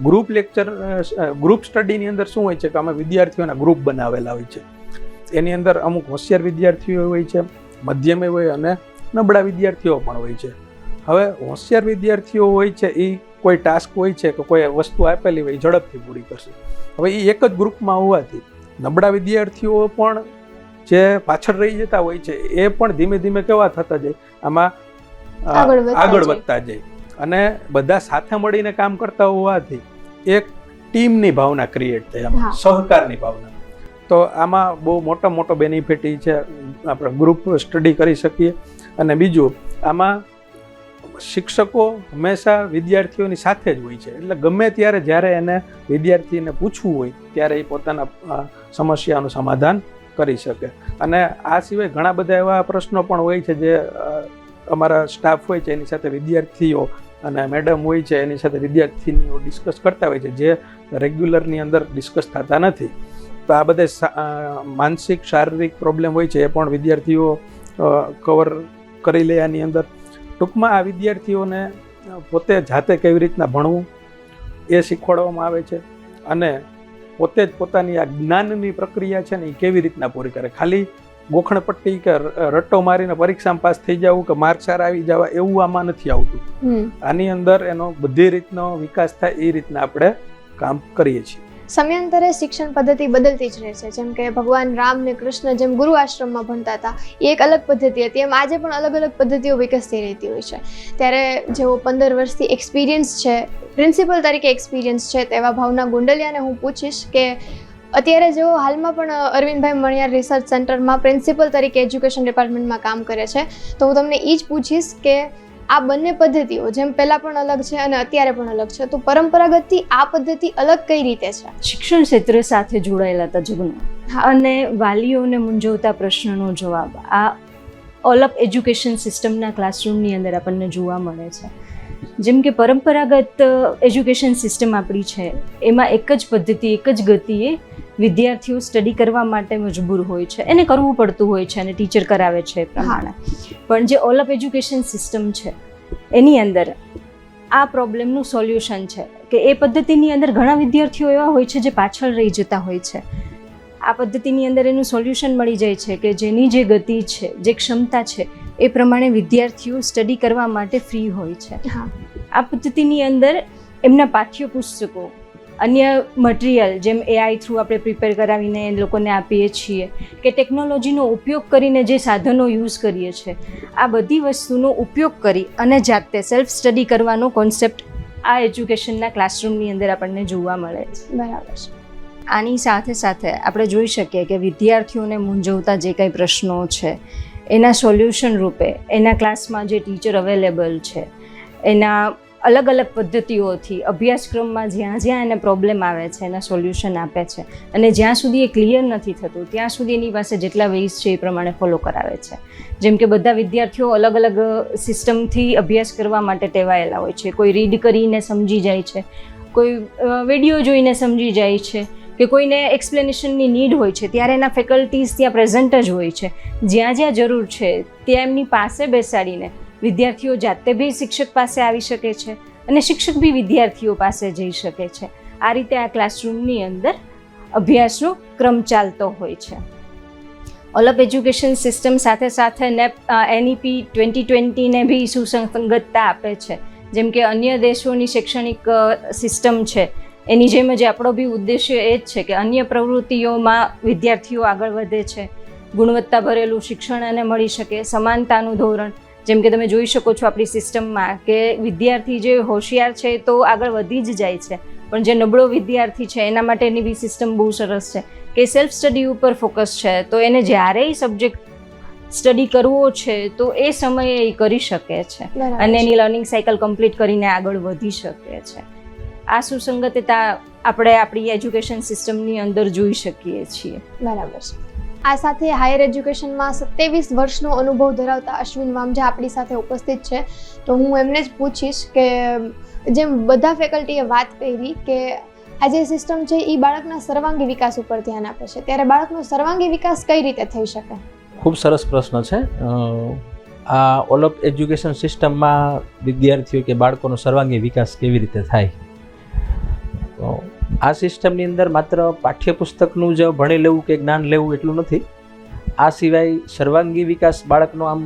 ગ્રુપ સ્ટડીની અંદર શું હોય છે કે અમે વિદ્યાર્થીઓના ગ્રુપ બનાવેલા હોય છે. એની અંદર અમુક હોશિયાર વિદ્યાર્થીઓ હોય છે, મધ્યમે હોય અને નબળા વિદ્યાર્થીઓ પણ હોય છે. હવે હોશિયાર વિદ્યાર્થીઓ હોય છે એ કોઈ ટાસ્ક હોય છે કે કોઈ વસ્તુ આપેલી હોય ઝડપથી પૂરી કરશે. હવે એ એક જ ગ્રુપમાં હોવાથી નબળા વિદ્યાર્થીઓ પણ જે પાછળ રહી જતા હોય છે એ પણ ધીમે ધીમે કેવા થતા જાય, આમાં આગળ વધતા જાય. અને બધા સાથે મળીને કામ કરતા હોવાથી એક ટીમની ભાવના ક્રિએટ થાય, આમાં સહકારની ભાવના. તો આમાં બહુ મોટો બેનિફિટ એ છે, આપણે ગ્રુપ સ્ટડી કરી શકીએ. અને બીજું, આમાં શિક્ષકો હંમેશા વિદ્યાર્થીઓની સાથે જ હોય છે, એટલે ગમે ત્યારે જ્યારે એને વિદ્યાર્થીને પૂછવું હોય ત્યારે એ પોતાના સમસ્યાનું સમાધાન કરી શકે. અને આ સિવાય ઘણા બધા એવા પ્રશ્નો પણ હોય છે જે અમારા સ્ટાફ હોય છે એની સાથે વિદ્યાર્થીઓ અને મેડમ હોય છે એની સાથે વિદ્યાર્થીનીઓ ડિસ્કસ કરતા હોય છે, જે રેગ્યુલરની અંદર ડિસ્કસ થતા નથી. તો આ બધા માનસિક શારીરિક પ્રોબ્લેમ હોય છે એ પણ વિદ્યાર્થીઓ કવર કરી લે આની અંદર. ટૂંકમાં આ વિદ્યાર્થીઓને પોતે જાતે કેવી રીતના ભણવું એ શીખવાડવામાં આવે છે અને પોતે જ પોતાની આ જ્ઞાનની પ્રક્રિયા છે ને એ કેવી રીતના પૂરી કરે. ખાલી ગોખણપટ્ટી કે રટ્ટો મારીને પરીક્ષામાં પાસ થઈ જવું કે માર્ક સારા આવી જવા એવું આમાં નથી આવતું. આની અંદર એનો બધી રીતનો વિકાસ થાય એ રીતના આપણે કામ કરીએ છીએ. સમયાંતરે શિક્ષણ પદ્ધતિ બદલતી જ રહે છે. જેમ કે ભગવાન રામ ને કૃષ્ણ જેમ ગુરુ આશ્રમમાં ભણતા હતા એ એક અલગ પદ્ધતિ હતી, એમ આજે પણ અલગ અલગ પદ્ધતિઓ વિકસતી રહેતી હોય છે. ત્યારે જેઓ 15 વર્ષથી એક્સપિરિયન્સ છે, પ્રિન્સિપલ તરીકે એક્સપિરિયન્સ છે, તેવા ભાવના ગુંડલિયાને હું પૂછીશ કે અત્યારે જેઓ હાલમાં પણ અરવિંદભાઈ મણિયાર રિસર્ચ સેન્ટરમાં પ્રિન્સિપલ તરીકે એજ્યુકેશન ડિપાર્ટમેન્ટમાં કામ કરે છે, તો હું તમને એ જ પૂછીશ કે આ બંને પદ્ધતિઓ જેમ પહેલા પણ અલગ છે અને અત્યારે પણ અલગ છે, તો પરંપરાગતથી આ પદ્ધતિ અલગ કઈ રીતે છે? શિક્ષણ ક્ષેત્ર સાથે જોડાયેલા તજજ્ઞો અને વાલીઓને મૂંઝવતા પ્રશ્નનો જવાબ આ ઓલપ એજ્યુકેશન સિસ્ટમના ક્લાસરૂમની અંદર આપણને જોવા મળે છે. જેમ કે પરંપરાગત એજ્યુકેશન સિસ્ટમ આપણી છે એમાં એક જ પદ્ધતિ, એક જ ગતિએ વિદ્યાર્થીઓ સ્ટડી કરવા માટે મજબૂર હોય છે, એને કરવું પડતું હોય છે અને ટીચર કરાવે છે એ પ્રમાણે. પણ જે ઓલપ એજ્યુકેશન સિસ્ટમ છે એની અંદર આ પ્રોબ્લેમનું સોલ્યુશન છે કે એ પદ્ધતિની અંદર ઘણા વિદ્યાર્થીઓ એવા હોય છે જે પાછળ રહી જતા હોય છે. આ પદ્ધતિની અંદર એનું સોલ્યુશન મળી જાય છે કે જેની જે ગતિ છે, જે ક્ષમતા છે એ પ્રમાણે વિદ્યાર્થીઓ સ્ટડી કરવા માટે ફ્રી હોય છે. આ પદ્ધતિની અંદર એમના પાઠ્યપુસ્તકો અન્ય મટીરિયલ જેમ એઆઈ થ્રુ આપણે પ્રિપેર કરાવીને એ લોકોને આપીએ છીએ કે ટેકનોલોજીનો ઉપયોગ કરીને જે સાધનો યુઝ કરીએ છીએ, આ બધી વસ્તુનો ઉપયોગ કરી અને જાતે સેલ્ફ સ્ટડી કરવાનો કોન્સેપ્ટ આ એજ્યુકેશનના ક્લાસરૂમની અંદર આપણને જોવા મળે છે. બરાબર છે. આની સાથે સાથે આપણે જોઈ શકીએ કે વિદ્યાર્થીઓને મૂંઝવતા જે કંઈ પ્રશ્નો છે એના સોલ્યુશન રૂપે એના ક્લાસમાં જે ટીચર અવેલેબલ છે એના અલગ અલગ પદ્ધતિઓથી અભ્યાસક્રમમાં જ્યાં જ્યાં એને પ્રોબ્લેમ આવે છે એના સોલ્યુશન આપે છે અને જ્યાં સુધી એ ક્લિયર નથી થતું ત્યાં સુધી એની પાસે જેટલા વેઇઝ છે એ પ્રમાણે ફોલો કરાવે છે. જેમ કે બધા વિદ્યાર્થીઓ અલગ અલગ સિસ્ટમથી અભ્યાસ કરવા માટે ટેવાયેલા હોય છે. કોઈ રીડ કરીને સમજી જાય છે, કોઈ વિડીયો જોઈને સમજી જાય છે, કે કોઈને એક્સપ્લેનેશનની નીડ હોય છે ત્યારે એના ફેકલ્ટીઝ ત્યાં પ્રેઝન્ટ જ હોય છે. જ્યાં જ્યાં જરૂર છે ત્યાં એમની પાસે બેસાડીને વિદ્યાર્થીઓ જાતે બી શિક્ષક પાસે આવી શકે છે અને શિક્ષક બી વિદ્યાર્થીઓ પાસે જઈ શકે છે. આ રીતે આ ક્લાસરૂમની અંદર અભ્યાસનો ક્રમ ચાલતો હોય છે. ઓલપ એજ્યુકેશન સિસ્ટમ સાથે સાથે NEP 2020ને બી સુસંગતતા આપે છે. જેમ કે અન્ય દેશોની શૈક્ષણિક સિસ્ટમ છે એની જેમ જ આપણો બી ઉદ્દેશ્ય એ જ છે કે અન્ય પ્રવૃત્તિઓમાં વિદ્યાર્થીઓ આગળ વધે છે, ગુણવત્તા ભરેલું શિક્ષણ એને મળી શકે, સમાનતાનું ધોરણ. જેમ કે તમે જોઈ શકો છો આપણી સિસ્ટમમાં કે વિદ્યાર્થી જે હોશિયાર છે તો આગળ વધી જ જાય છે, પણ જે નબળો વિદ્યાર્થી છે એના માટેની બી સિસ્ટમ બહુ સરસ છે કે સેલ્ફ સ્ટડી ઉપર ફોકસ છે. તો એને જ્યારે સબ્જેક્ટ સ્ટડી કરવો છે તો એ સમયે એ કરી શકે છે અને એની લર્નિંગ સાયકલ કમ્પ્લીટ કરીને આગળ વધી શકે છે. આ સુસંગતતા આપણે આપણી એજ્યુકેશન સિસ્ટમની અંદર જોઈ શકીએ છીએ. બરાબર છે. આ સાથે હાયર એજ્યુકેશનમાં 27 વર્ષનો અનુભવ ધરાવતા અશ્વિન વામજા આપણી સાથે ઉપસ્થિત છે. તો હું એમને જ પૂછીશ કે જેમ બધા ફેકલ્ટીએ વાત કરી કે આ જે સિસ્ટમ છે એ બાળકના સર્વાંગી વિકાસ ઉપર ધ્યાન આપે છે, ત્યારે બાળકનો સર્વાંગી વિકાસ કઈ રીતે થઈ શકે? ખૂબ સરસ પ્રશ્ન છે. આ ઓલપ એજ્યુકેશન સિસ્ટમમાં વિદ્યાર્થીઓ કે બાળકોનો સર્વાંગી વિકાસ કેવી રીતે થાય? આ સિસ્ટમની અંદર માત્ર પાઠ્યપુસ્તકનું જ ભણી લેવું કે જ્ઞાન લેવું એટલું નથી. આ સિવાય સર્વાંગી વિકાસ બાળકનો આમ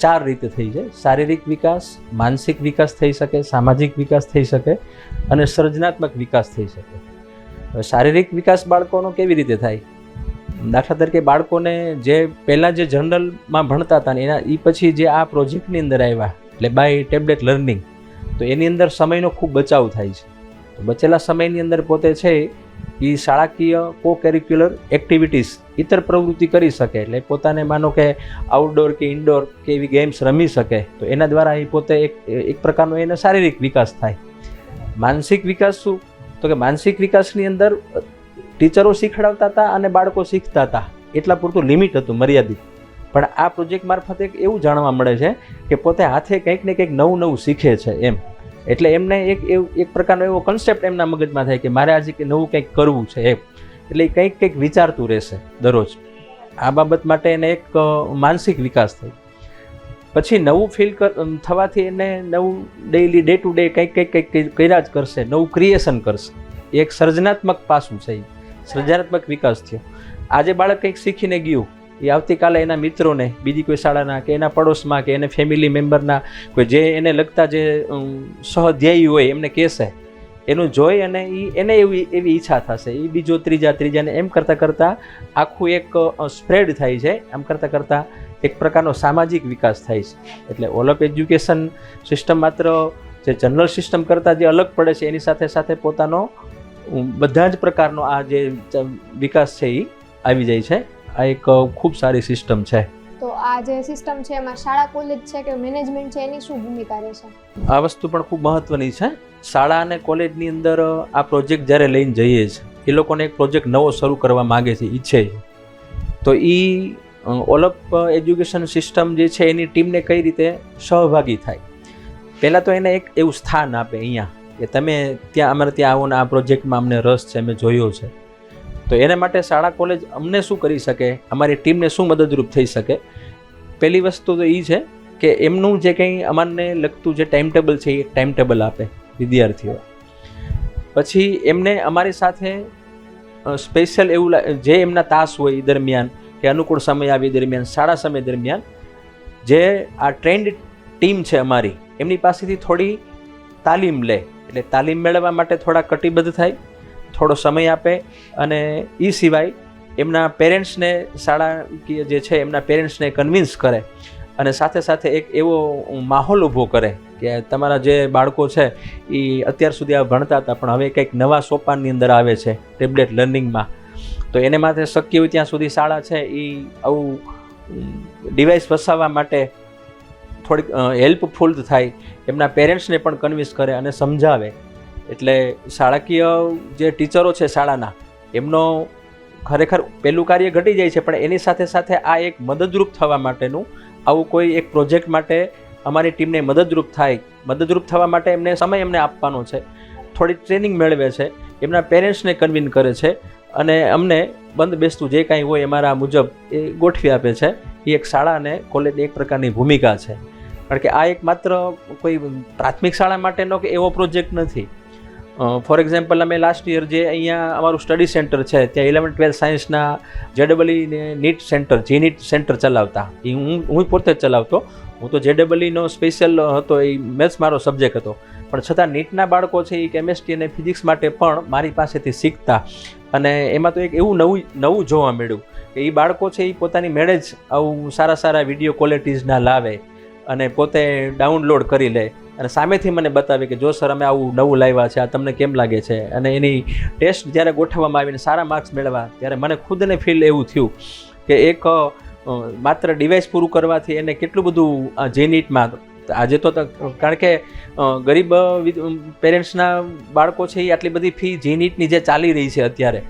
4 રીતે થઈ જાય. શારીરિક વિકાસ, માનસિક વિકાસ થઈ શકે, સામાજિક વિકાસ થઈ શકે અને સર્જનાત્મક વિકાસ થઈ શકે. હવે શારીરિક વિકાસ બાળકોનો કેવી રીતે થાય? દાખલા તરીકે બાળકોને જે પહેલાં જે જનરલમાં ભણતા હતા ને એના પછી જે આ પ્રોજેક્ટની અંદર આવ્યા એટલે બાય ટેબ્લેટ લર્નિંગ, તો એની અંદર સમયનો ખૂબ બચાવ થાય છે. તો બચેલા સમયની અંદર પોતે છે એ શાળાકીય કો કેરિક્યુલર એક્ટિવિટીઝ ઇતર પ્રવૃત્તિ કરી શકે. એટલે પોતાને માનો કે આઉટડોર કે ઇન્ડોર કે એવી ગેમ્સ રમી શકે, તો એના દ્વારા એ પોતે એક પ્રકારનો એને શારીરિક વિકાસ થાય. માનસિક વિકાસ શું? તો કે માનસિક વિકાસની અંદર ટીચરો શીખડાવતા હતા અને બાળકો શીખતા હતા, એટલા પૂરતું લિમિટ હતું, મર્યાદિત. પણ આ પ્રોજેક્ટ મારફતે એવું જાણવા મળે છે કે પોતે હાથે કંઈક ને કંઈક નવું નવું શીખે છે એમ. એટલે એમને એક પ્રકારનો એવો કન્સેપ્ટ એમના મગજમાં થાય કે મારે આજે નવું કંઈક કરવું છે એમ. એટલે એ કંઈક વિચારતું રહેશે દરરોજ. આ બાબત માટે એને એક માનસિક વિકાસ થાય. પછી નવું ફીલ થવાથી એને નવું ડેઇલી ડે ટુ ડે કંઈક કર્યા જ કરશે, નવું ક્રિએશન કરશે. એક સર્જનાત્મક પાસું છે, સર્જનાત્મક વિકાસ થયો. આજે બાળક કંઈક શીખીને ગયું, એ આવતીકાલે એના મિત્રોને, બીજી કોઈ શાળાના કે એના પડોશમાં કે એને ફેમિલી મેમ્બરના કોઈ જે એને લગતા જે સહધ્યેયી હોય એમને કહેશે. એનું જોઈ અને એને એવી ઈચ્છા થશે, એ બીજો ત્રીજાને એમ કરતાં આખું એક સ્પ્રેડ થાય છે. આમ કરતાં એક પ્રકારનો સામાજિક વિકાસ થાય છે. એટલે ઓલપ એજ્યુકેશન સિસ્ટમ માત્ર જે જનરલ સિસ્ટમ કરતાં જે અલગ પડે છે એની સાથે સાથે પોતાનો બધા જ પ્રકારનો આ જે વિકાસ છે એ આવી જાય છે. આ એક ખૂબ સારી સિસ્ટમ છે. તો આ જે સિસ્ટમ છે એમાં શાળા કોલેજ છે કે મેનેજમેન્ટ છે એની શું ભૂમિકા રહેશે? આ વસ્તુ પણ ખૂબ મહત્વની છે. શાળા અને કોલેજની અંદર આ પ્રોજેક્ટ જ્યારે લઈને જઈએ છીએ, એ લોકોને એક પ્રોજેક્ટ નવો શરૂ કરવા માગે છે, ઈચ્છે છે, તો એ ઓલપ એજ્યુકેશન સિસ્ટમ જે છે એની ટીમને કઈ રીતે સહભાગી થાય. પહેલાં તો એને એક એવું સ્થાન આપે અહીંયા કે તમે ત્યાં અમારે ત્યાં આવો ને આ પ્રોજેક્ટમાં અમને રસ છે, અમે જોયો છે. તો એના માટે શાળા કોલેજ અમને શું કરી શકે, અમારી ટીમને શું મદદરૂપ થઈ શકે? પહેલી વસ્તુ તો એ છે કે એમનું જે કંઈ અમારને લગતું જે ટાઈમ ટેબલ છે એ ટાઈમ ટેબલ આપે વિદ્યાર્થીઓ. પછી એમને અમારી સાથે સ્પેશિયલ એવું જે એમના તાસ હોય એ દરમિયાન કે અનુકૂળ સમય આવે એ દરમિયાન, શાળા સમય દરમિયાન જે આ ટ્રેન્ડ ટીમ છે અમારી, એમની પાસેથી થોડી તાલીમ લે, એટલે તાલીમ મેળવવા માટે થોડા કટિબદ્ધ થાય, થોડો સમય આપે, અને એ સિવાય એમના પેરેન્ટ્સને શાળાકીય જે છે એમના પેરેન્ટ્સને કન્વિન્સ કરે, અને સાથે સાથે એક એવો માહોલ ઊભો કરે કે તમારા જે બાળકો છે એ અત્યાર સુધી આ ભણતા હતા પણ હવે કંઈક નવા સોપાનની અંદર આવે છે ટેબ્લેટ લર્નિંગમાં, તો એને માટે શક્ય હોય ત્યાં સુધી શાળા છે એ આવું ડિવાઇસ વસાવવા માટે થોડીક હેલ્પફુલ થાય, એમના પેરેન્ટ્સને પણ કન્વિન્સ કરે અને સમજાવે. એટલે શાળાકીય જે ટીચરો છે શાળાના, એમનો ખરેખર પહેલું કાર્ય ઘટી જાય છે, પણ એની સાથે સાથે આ એક મદદરૂપ થવા માટેનું આવું કોઈ એક પ્રોજેક્ટ માટે અમારી ટીમને મદદરૂપ થવા માટે એમને સમય એમને આપવાનો છે, થોડી ટ્રેનિંગ મેળવે છે, એમના પેરેન્ટ્સને કન્વિન્સ કરે છે, અને અમને બંધ બેસતું જે કાંઈ હોય અમારા મુજબ એ ગોઠવી આપે છે. એ એક શાળા અને કોલેજની એક પ્રકારની ભૂમિકા છે, કારણ કે આ એક માત્ર કોઈ પ્રાથમિક શાળા માટેનો કે એવો પ્રોજેક્ટ નથી. ફોર એક્ઝામ્પલ, અમે લાસ્ટ યર જે અહીંયા અમારું સ્ટડી સેન્ટર છે ત્યાં 11-12 સાયન્સના JEE ને નીટ સેન્ટર, GNEET સેન્ટર ચલાવતા, એ હું પોતે જ ચલાવતો. હું તો JEE સ્પેશિયલ હતો, એ મેથ્સ મારો સબ્જેક્ટ હતો, પણ છતાં નીટના બાળકો છે એ કેમેસ્ટ્રી અને ફિઝિક્સ માટે પણ મારી પાસેથી શીખતા. અને એમાં તો એક એવું નવું જોવા મળ્યું કે એ બાળકો છે એ પોતાની મેળે જ આવું સારા વિડીયો ક્વોલિટીઝના લાવે અને પોતે ડાઉનલોડ કરી લે અને સામેથી મને બતાવે કે જો સર અમે આવું નવું લાવ્યા છે, આ તમને કેમ લાગે છે. અને એની ટેસ્ટ જ્યારે ગોઠવવામાં આવીને સારા માર્ક્સ મેળવ્યા ત્યારે મને ખુદને ફીલ એવું થયું કે એક માત્ર ડિવાઇસ પૂરું કરવાથી એને કેટલું બધું GNEETમાં આજે તો કારણ કે ગરીબ પેરેન્ટ્સના બાળકો છે એ આટલી બધી ફી GNEETની જે ચાલી રહી છે અત્યારે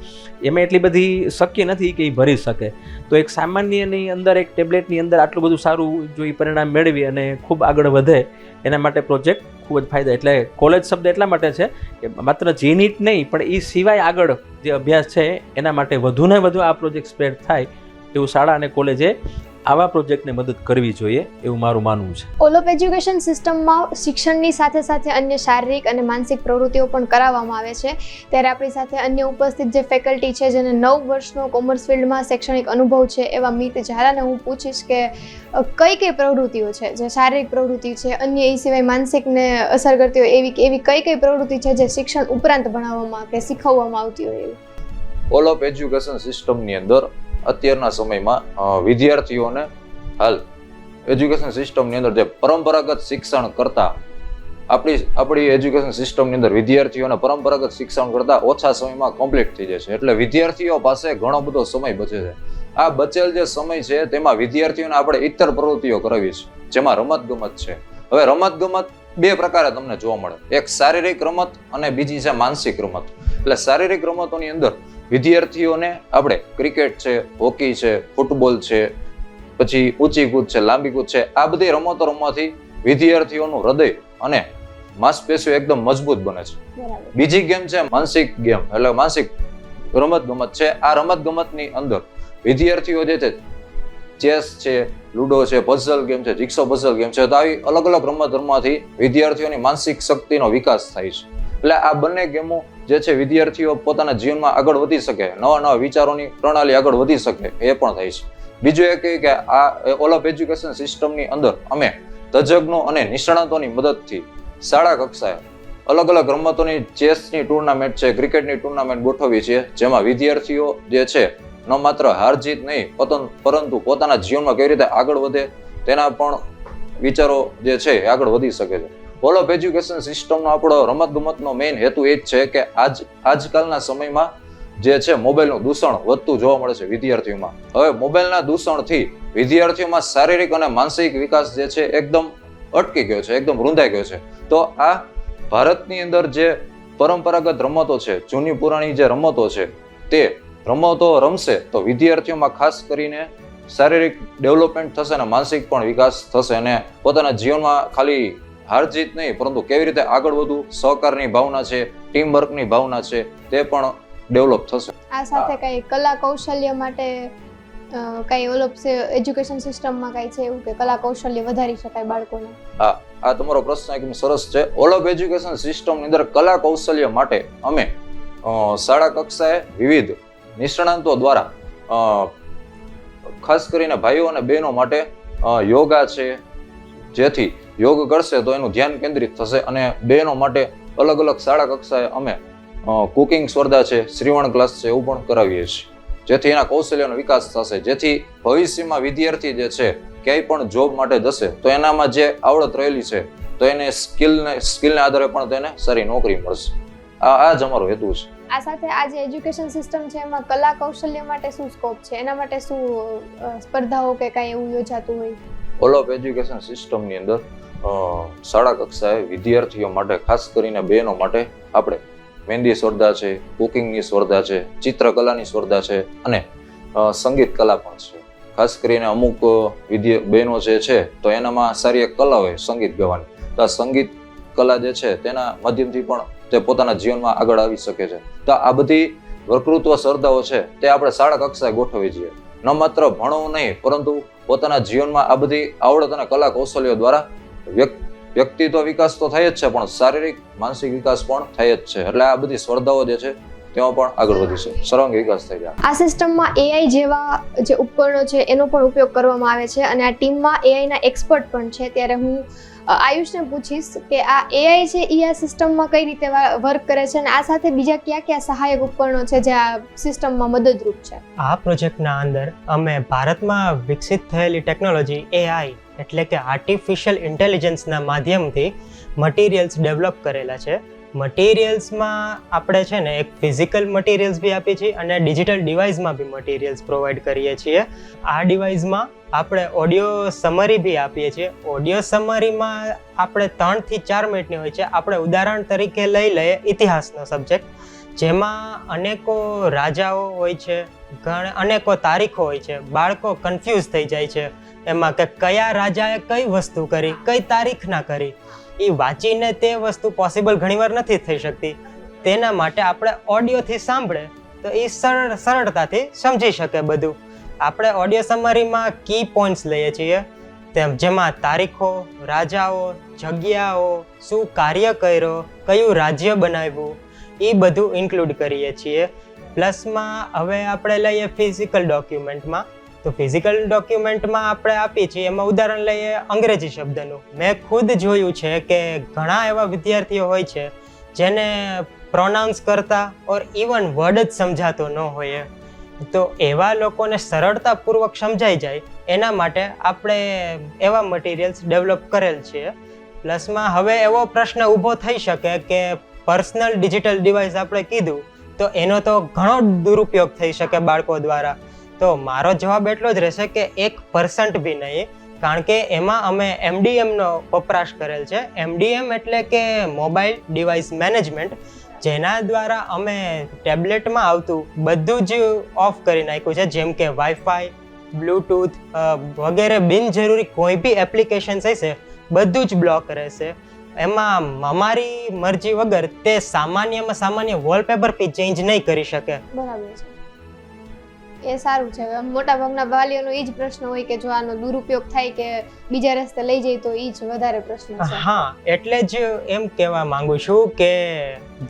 એમાં એટલી બધી શક્ય નથી કે એ ભરી શકે. તો એક સામાન્યની અંદર એક ટેબ્લેટની અંદર આટલું બધું સારું જો એ પરિણામ મેળવી અને ખૂબ આગળ વધે એના માટે પ્રોજેક્ટ ખૂબ જ ફાયદા. એટલે કોલેજ શબ્દ એટલા માટે છે કે માત્ર GNEET નહીં પણ એ સિવાય આગળ જે અભ્યાસ છે એના માટે વધુને વધુ આ પ્રોજેક્ટ સ્પ્રેડ થાય એવું શાળા અને કોલેજે આવા પ્રોજેક્ટને મદદ કરવી જોઈએ એવું મારું માનવું છે. ઓલપ એજ્યુકેશન સિસ્ટમમાં શિક્ષણની સાથે સાથે અન્ય શારીરિક અને માનસિક પ્રવૃત્તિઓ પણ કરાવવામાં આવે છે. ત્યારે આપણી સાથે અન્ય ઉપસ્થિત જે ફેકલ્ટી છે જેને 9 વર્ષનો કોમર્સ ફિલ્ડમાં શૈક્ષણિક અનુભવ છે એવા મિત ઝાલાને હું પૂછીશ કે કઈ પ્રવૃત્તિઓ છે જે શારીરિક પ્રવૃત્તિ છે, અન્ય એ સિવાય માનસિકને અસર કરતી હોય એવી કઈ પ્રવૃત્તિ છે જે શિક્ષણ ઉપરાંત ભણાવવામાં કે શીખવવામાં આવતી હોય એવી? ઓલપ એજ્યુકેશન સિસ્ટમની અંદર અત્યારના સમયમાં વિદ્યાર્થીઓને હાલ એજ્યુકેશન સિસ્ટમની અંદર જે પરંપરાગત શિક્ષણ કરતા આપણી એજ્યુકેશન સિસ્ટમની અંદર વિદ્યાર્થીઓને પરંપરાગત શિક્ષણ કરતા ઓછા સમયમાં કમ્પ્લીટ થઈ જાય છે. એટલે વિદ્યાર્થીઓ પાસે ઘણો બધો સમય બચે છે. આ બચેલ જે સમય છે તેમાં વિદ્યાર્થીઓને આપણે ઇતર પ્રવૃત્તિઓ કરવી છે, જેમાં રમતગમત છે. હવે રમતગમત બે પ્રકારે તમને જોવા મળે, એક શારીરિક રમત અને બીજી છે માનસિક રમત. એટલે શારીરિક રમતોની અંદર વિદ્યાર્થીઓને આપણે ક્રિકેટ છે, હોકી છે, ફૂટબોલ છે, પછી ઊંચી કૂદ છે, લાંબી કૂદ છે, આ બધી રમતો રમવાથી વિદ્યાર્થીઓનું હૃદય અને માંસપેશીઓ એકદમ મજબૂત બને છે. બીજી ગેમ છે માનસિક ગેમ, એટલે માનસિક રમત ગમત છે. આ રમત ગમતની અંદર વિદ્યાર્થીઓ જે છે ચેસ છે, લૂડો છે, પઝલ ગેમ છે, જિક્સો પઝલ ગેમ છે, તો આવી અલગ અલગ રમત રમવાથી વિદ્યાર્થીઓની માનસિક શક્તિનો વિકાસ થાય છે. એટલે આ બંને ગેમો જે છે વિદ્યાર્થીઓ પોતાના જીવનમાં આગળ વધી શકે, નવા વિચારોની પ્રણાલી આગળ વધી શકે એ પણ થાય છે. બીજું એ કહે કે આ ઓલપ એજ્યુકેશન સિસ્ટમની અંદર અમે તજજ્ઞો અને નિષ્ણાતોની મદદથી શાળા કક્ષાએ અલગ અલગ રમતોની ચેસની ટુર્નામેન્ટ છે, ક્રિકેટની ટુર્નામેન્ટ ગોઠવી છે, જેમાં વિદ્યાર્થીઓ જે છે ન માત્ર હાર જીત નહીં પરંતુ પોતાના જીવનમાં કેવી રીતે આગળ વધે તેના પણ વિચારો જે છે આગળ વધી શકે છે. ઓલપ એજ્યુકેશન સિસ્ટમનો આપણો રમતગમતનો મેઇન હેતુ એ જ છે કે આજકાલના સમયમાં જે છે મોબાઈલનું દૂષણ વધતું જોવા મળે છે વિદ્યાર્થીઓમાં. હવે મોબાઈલના દૂષણથી વિદ્યાર્થીઓમાં શારીરિક અને માનસિક વિકાસ જે છે એકદમ અટકી ગયો છે, એકદમ રૂંધાઈ ગયો છે. તો આ ભારતની અંદર જે પરંપરાગત રમતો છે, જૂની પુરાણી જે રમતો છે, તે રમતો રમશે તો વિદ્યાર્થીઓમાં ખાસ કરીને શારીરિક ડેવલપમેન્ટ થશે અને માનસિક પણ વિકાસ થશે અને પોતાના જીવનમાં ખાલી હાર જીત નહીં પરંતુ કેવી રીતે આગળ વધવું, સહકારની ભાવના છે, ટીમ વર્કની ભાવના છે, તે પણ ડેવલપ થશે. આ સાથે કઈ કલા કૌશલ્ય માટે કઈ ઓલપ એજ્યુકેશન સિસ્ટમમાં કઈ છે એવું કે કલા કૌશલ્ય વધારી શકાય બાળકોને? હા, આ તમારો પ્રશ્ન એકદમ સરસ છે. ઓલપ એજ્યુકેશન સિસ્ટમની અંદર કલા કૌશલ્ય માટે અમે શાળા કક્ષાએ વિવિધ નિષ્ણાંતો દ્વારા ખાસ કરીને ભાઈઓ અને બહેનો માટે યોગા છે, જેથી યોગ કરશે તો એનું ધ્યાન કેન્દ્રિત થશે, અને બહેનો માટે અલગ અલગ શાળા કક્ષાએ અમે કુકિંગ સ્પર્ધા છે, શ્રીવણ ક્લાસ છે, એવું પણ કરાવીએ છીએ, જેથી એના કૌશલ્યનો વિકાસ થશે, જેથી ભવિષ્યમાં વિદ્યાર્થી જે છે ક્યાંય પણ જોબ માટે જશે તો એનામાં જે આવડત રહેલી છે તો એને સ્કિલને આધારે પણ તેને સારી નોકરી મળશે. આ જ અમારો હેતુ છે. આ સાથે આ જે એજ્યુકેશન સિસ્ટમ છે એમાં કલા કૌશલ્ય માટે શું સ્કોપ છે, એના માટે શું સ્પર્ધાઓ કે કાંઈ એવું યોજાતું હોય? ઓલ ઓફ એજ્યુકેશન સિસ્ટમની અંદર શાળા કક્ષાએ વિદ્યાર્થીઓ માટે, ખાસ કરીને બહેનો માટે આપણે મહેંદી સ્પર્ધા છે, કુકિંગની સ્પર્ધા છે, ચિત્રકલાની સ્પર્ધા છે અને સંગીત કલા પણ છે. ખાસ કરીને અમુક બહેનો જે છે તો એનામાં સારી એક કલા હોય સંગીત ગાવાની, તો આ સંગીત કલા જે છે તેના માધ્યમથી પણ તે પોતાના જીવનમાં આગળ આવી શકે છે. તો આ બધી વક્તૃત્વ સ્પર્ધાઓ છે તે આપણે શાળા કક્ષાએ ગોઠવવી જોઈએ. ન માત્ર ભણવું નહીં, પરંતુ પોતાના જીવનમાં આ બધી આવડત અને કલા કૌશલ્યો દ્વારા વ્યક્તિત્વ વિકાસ તો થાય જ છે, પણ શારીરિક માનસિક વિકાસ પણ થાય જ છે. એટલે આ બધી સ્પર્ધાઓ જે છે તેમાં પણ આગળ વધી છે, સર્વાંગી વિકાસ થઈ જાય. આ સિસ્ટમમાં એઆઈ જેવા જે ઉપકરણો છે એનો પણ ઉપયોગ કરવામાં આવે છે અને આ ટીમમાં એઆઈના એક્સપર્ટ પણ છે. ત્યારે હું આયુષને પૂછીશ કે આ એઆઈ છે એ આ સિસ્ટમમાં કઈ રીતે વર્ક કરે છે અને આ સાથે બીજા કયા કયા સહાયક ઉપકરણો છે જે આ સિસ્ટમમાં મદદરૂપ છે? આ પ્રોજેક્ટના અંદર અમે ભારતમાં વિકસિત થયેલી ટેકનોલોજી એઆઈ એટલે કે આર્ટિફિશિયલ ઇન્ટેલિજન્સના માધ્યમથી મટીરિયલ્સ ડેવલપ કરેલા છે. મટીરિયલ્સમાં આપણે છે ને એક ફિઝિકલ મટીરિયલ્સ બી આપીએ છીએ અને ડિજિટલ ડિવાઇસમાં બી મટીરિયલ્સ પ્રોવાઈડ કરીએ છીએ. આ ડિવાઇસમાં આપણે ઓડિયો સમરી બી આપીએ છીએ. ઓડિયો સમરીમાં આપણે 3 થી 4 મિનિટની હોય છે. આપણે ઉદાહરણ તરીકે લઈ લઈએ ઇતિહાસનો સબ્જેક્ટ, જેમાં અનેકો રાજાઓ હોય છે, અનેકો તારીખો હોય છે. બાળકો કન્ફ્યુઝ થઈ જાય છે એમાં કે કયા રાજાએ કઈ વસ્તુ કરી, કઈ તારીખના કરી. એ વાંચીને તે વસ્તુ પોસિબલ ઘણીવાર નથી થઈ શકતી. તેના માટે આપણે ઓડિયોથી સાંભળે તો એ સરળતાથી સમજી શકે બધું. આપણે ઓડિયો સમરીમાં કી પોઈન્ટ્સ લઈએ છીએ, જેમાં તારીખો, રાજાઓ, જગ્યાઓ, શું કાર્ય કર્યો, કયું રાજ્ય બનાવ્યું, એ બધું ઇન્ક્લુડ કરીએ છીએ. પ્લસમાં હવે આપણે લઈએ ફિઝિકલ ડોક્યુમેન્ટમાં, તો ફિઝિકલ ડોક્યુમેન્ટમાં આપણે આપીએ છીએ એમાં ઉદાહરણ લઈએ અંગ્રેજી શબ્દનું. મેં ખુદ જોયું છે કે ઘણા એવા વિદ્યાર્થીઓ હોય છે જેને પ્રોનાઉન્સ કરતા ઓર ઇવન વર્ડ જ સમજાતો ન હોય, તો એવા લોકોને સરળતાપૂર્વક સમજાઈ જાય એના માટે આપણે એવા મટીરિયલ્સ ડેવલપ કરેલ છે. પ્લસમાં હવે એવો પ્રશ્ન ઊભો થઈ શકે કે પર્સનલ ડિજિટલ ડિવાઇસ આપણે કીધું તો એનો તો ઘણો દુરુપયોગ થઈ શકે બાળકો દ્વારા. તો મારો જવાબ એટલો જ રહેશે કે 1% બી નહીં, કારણ કે એમાં અમે MDMનો વપરાશ કરેલ છે. MDM એટલે કે મોબાઈલ ડિવાઇસ મેનેજમેન્ટ, જેના દ્વારા અમે ટેબ્લેટમાં આવતું બધું જ ઓફ કરી નાખ્યું છે, જેમ કે વાઈફાઈ, બ્લૂટૂથ વગેરે બિનજરૂરી કોઈ બી એપ્લિકેશન્સ હશે બધું જ બ્લોક રહેશે. એમાં અમારી મરજી વગર તે સામાન્ય વોલપેપર બી ચેન્જ નહીં કરી શકે. બરાબર છે, એ સારું છે. મોટા ભાગના વાલીઓનો એ જ પ્રશ્ન હોય કે જો આનો દુરુપયોગ થાય કે બીજા રસ્તે લઈ જાય તો એ જ વધારે પ્રશ્ન છે. હા, એટલે જ એમ કહેવા માંગુ છું કે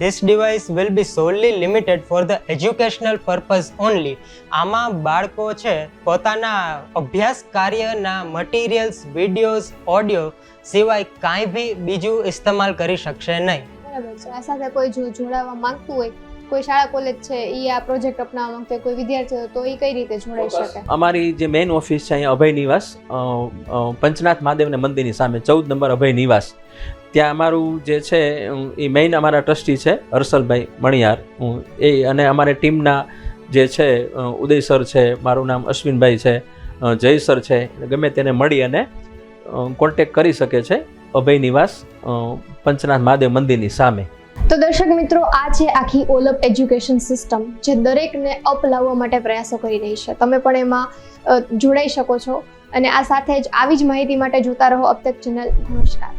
this device will be solely limited for the educational purpose only. આમાં બાળકો છે પોતાના અભ્યાસ કાર્યના મટીરિયલ્સ, વિડીયોઝ, ઓડિયો સિવાય કાંઈ બી બીજું ઇસ્તેમાલ કરી શકશે નહીં. બરાબર છે. આ સાથે કોઈ જો જોડાવા માંગતું હોય, કોઈ શાળા કોલેજ છે એ આ પ્રોજેક્ટ અપનાવવા માંગતો હોય, કોઈ વિદ્યાર્થીઓ, તો એ કઈ રીતે જોડાઈ શકે? અમારી જે મેઇન ઓફિસ છે અહીંયા અભય નિવાસ, પંચનાથ મહાદેવના મંદિરની સામે 14 નંબર અભય નિવાસ, ત્યાં અમારું જે છે એ મેઇન અમારા ટ્રસ્ટી છે હર્ષલભાઈ મણિયાર, એ અને અમારી ટીમના જે છે ઉદય સર છે, મારું નામ અશ્વિનભાઈ છે, જય સર છે, ગમે તેને મળી અને કોન્ટેક્ટ કરી શકે છે અભય નિવાસ પંચનાથ મહાદેવ મંદિરની સામે. તો દર્શક મિત્રો, આ છે આખી ઓલ ઓફ એજ્યુકેશન સિસ્ટમ જે દરેકને અપનાવવા માટે પ્રયાસો કરી રહી છે. તમે પણ એમાં જોડાઈ શકો છો અને આ સાથે જ આવી જ માહિતી માટે જોતા રહો અબ તક ચેનલ. નમસ્કાર.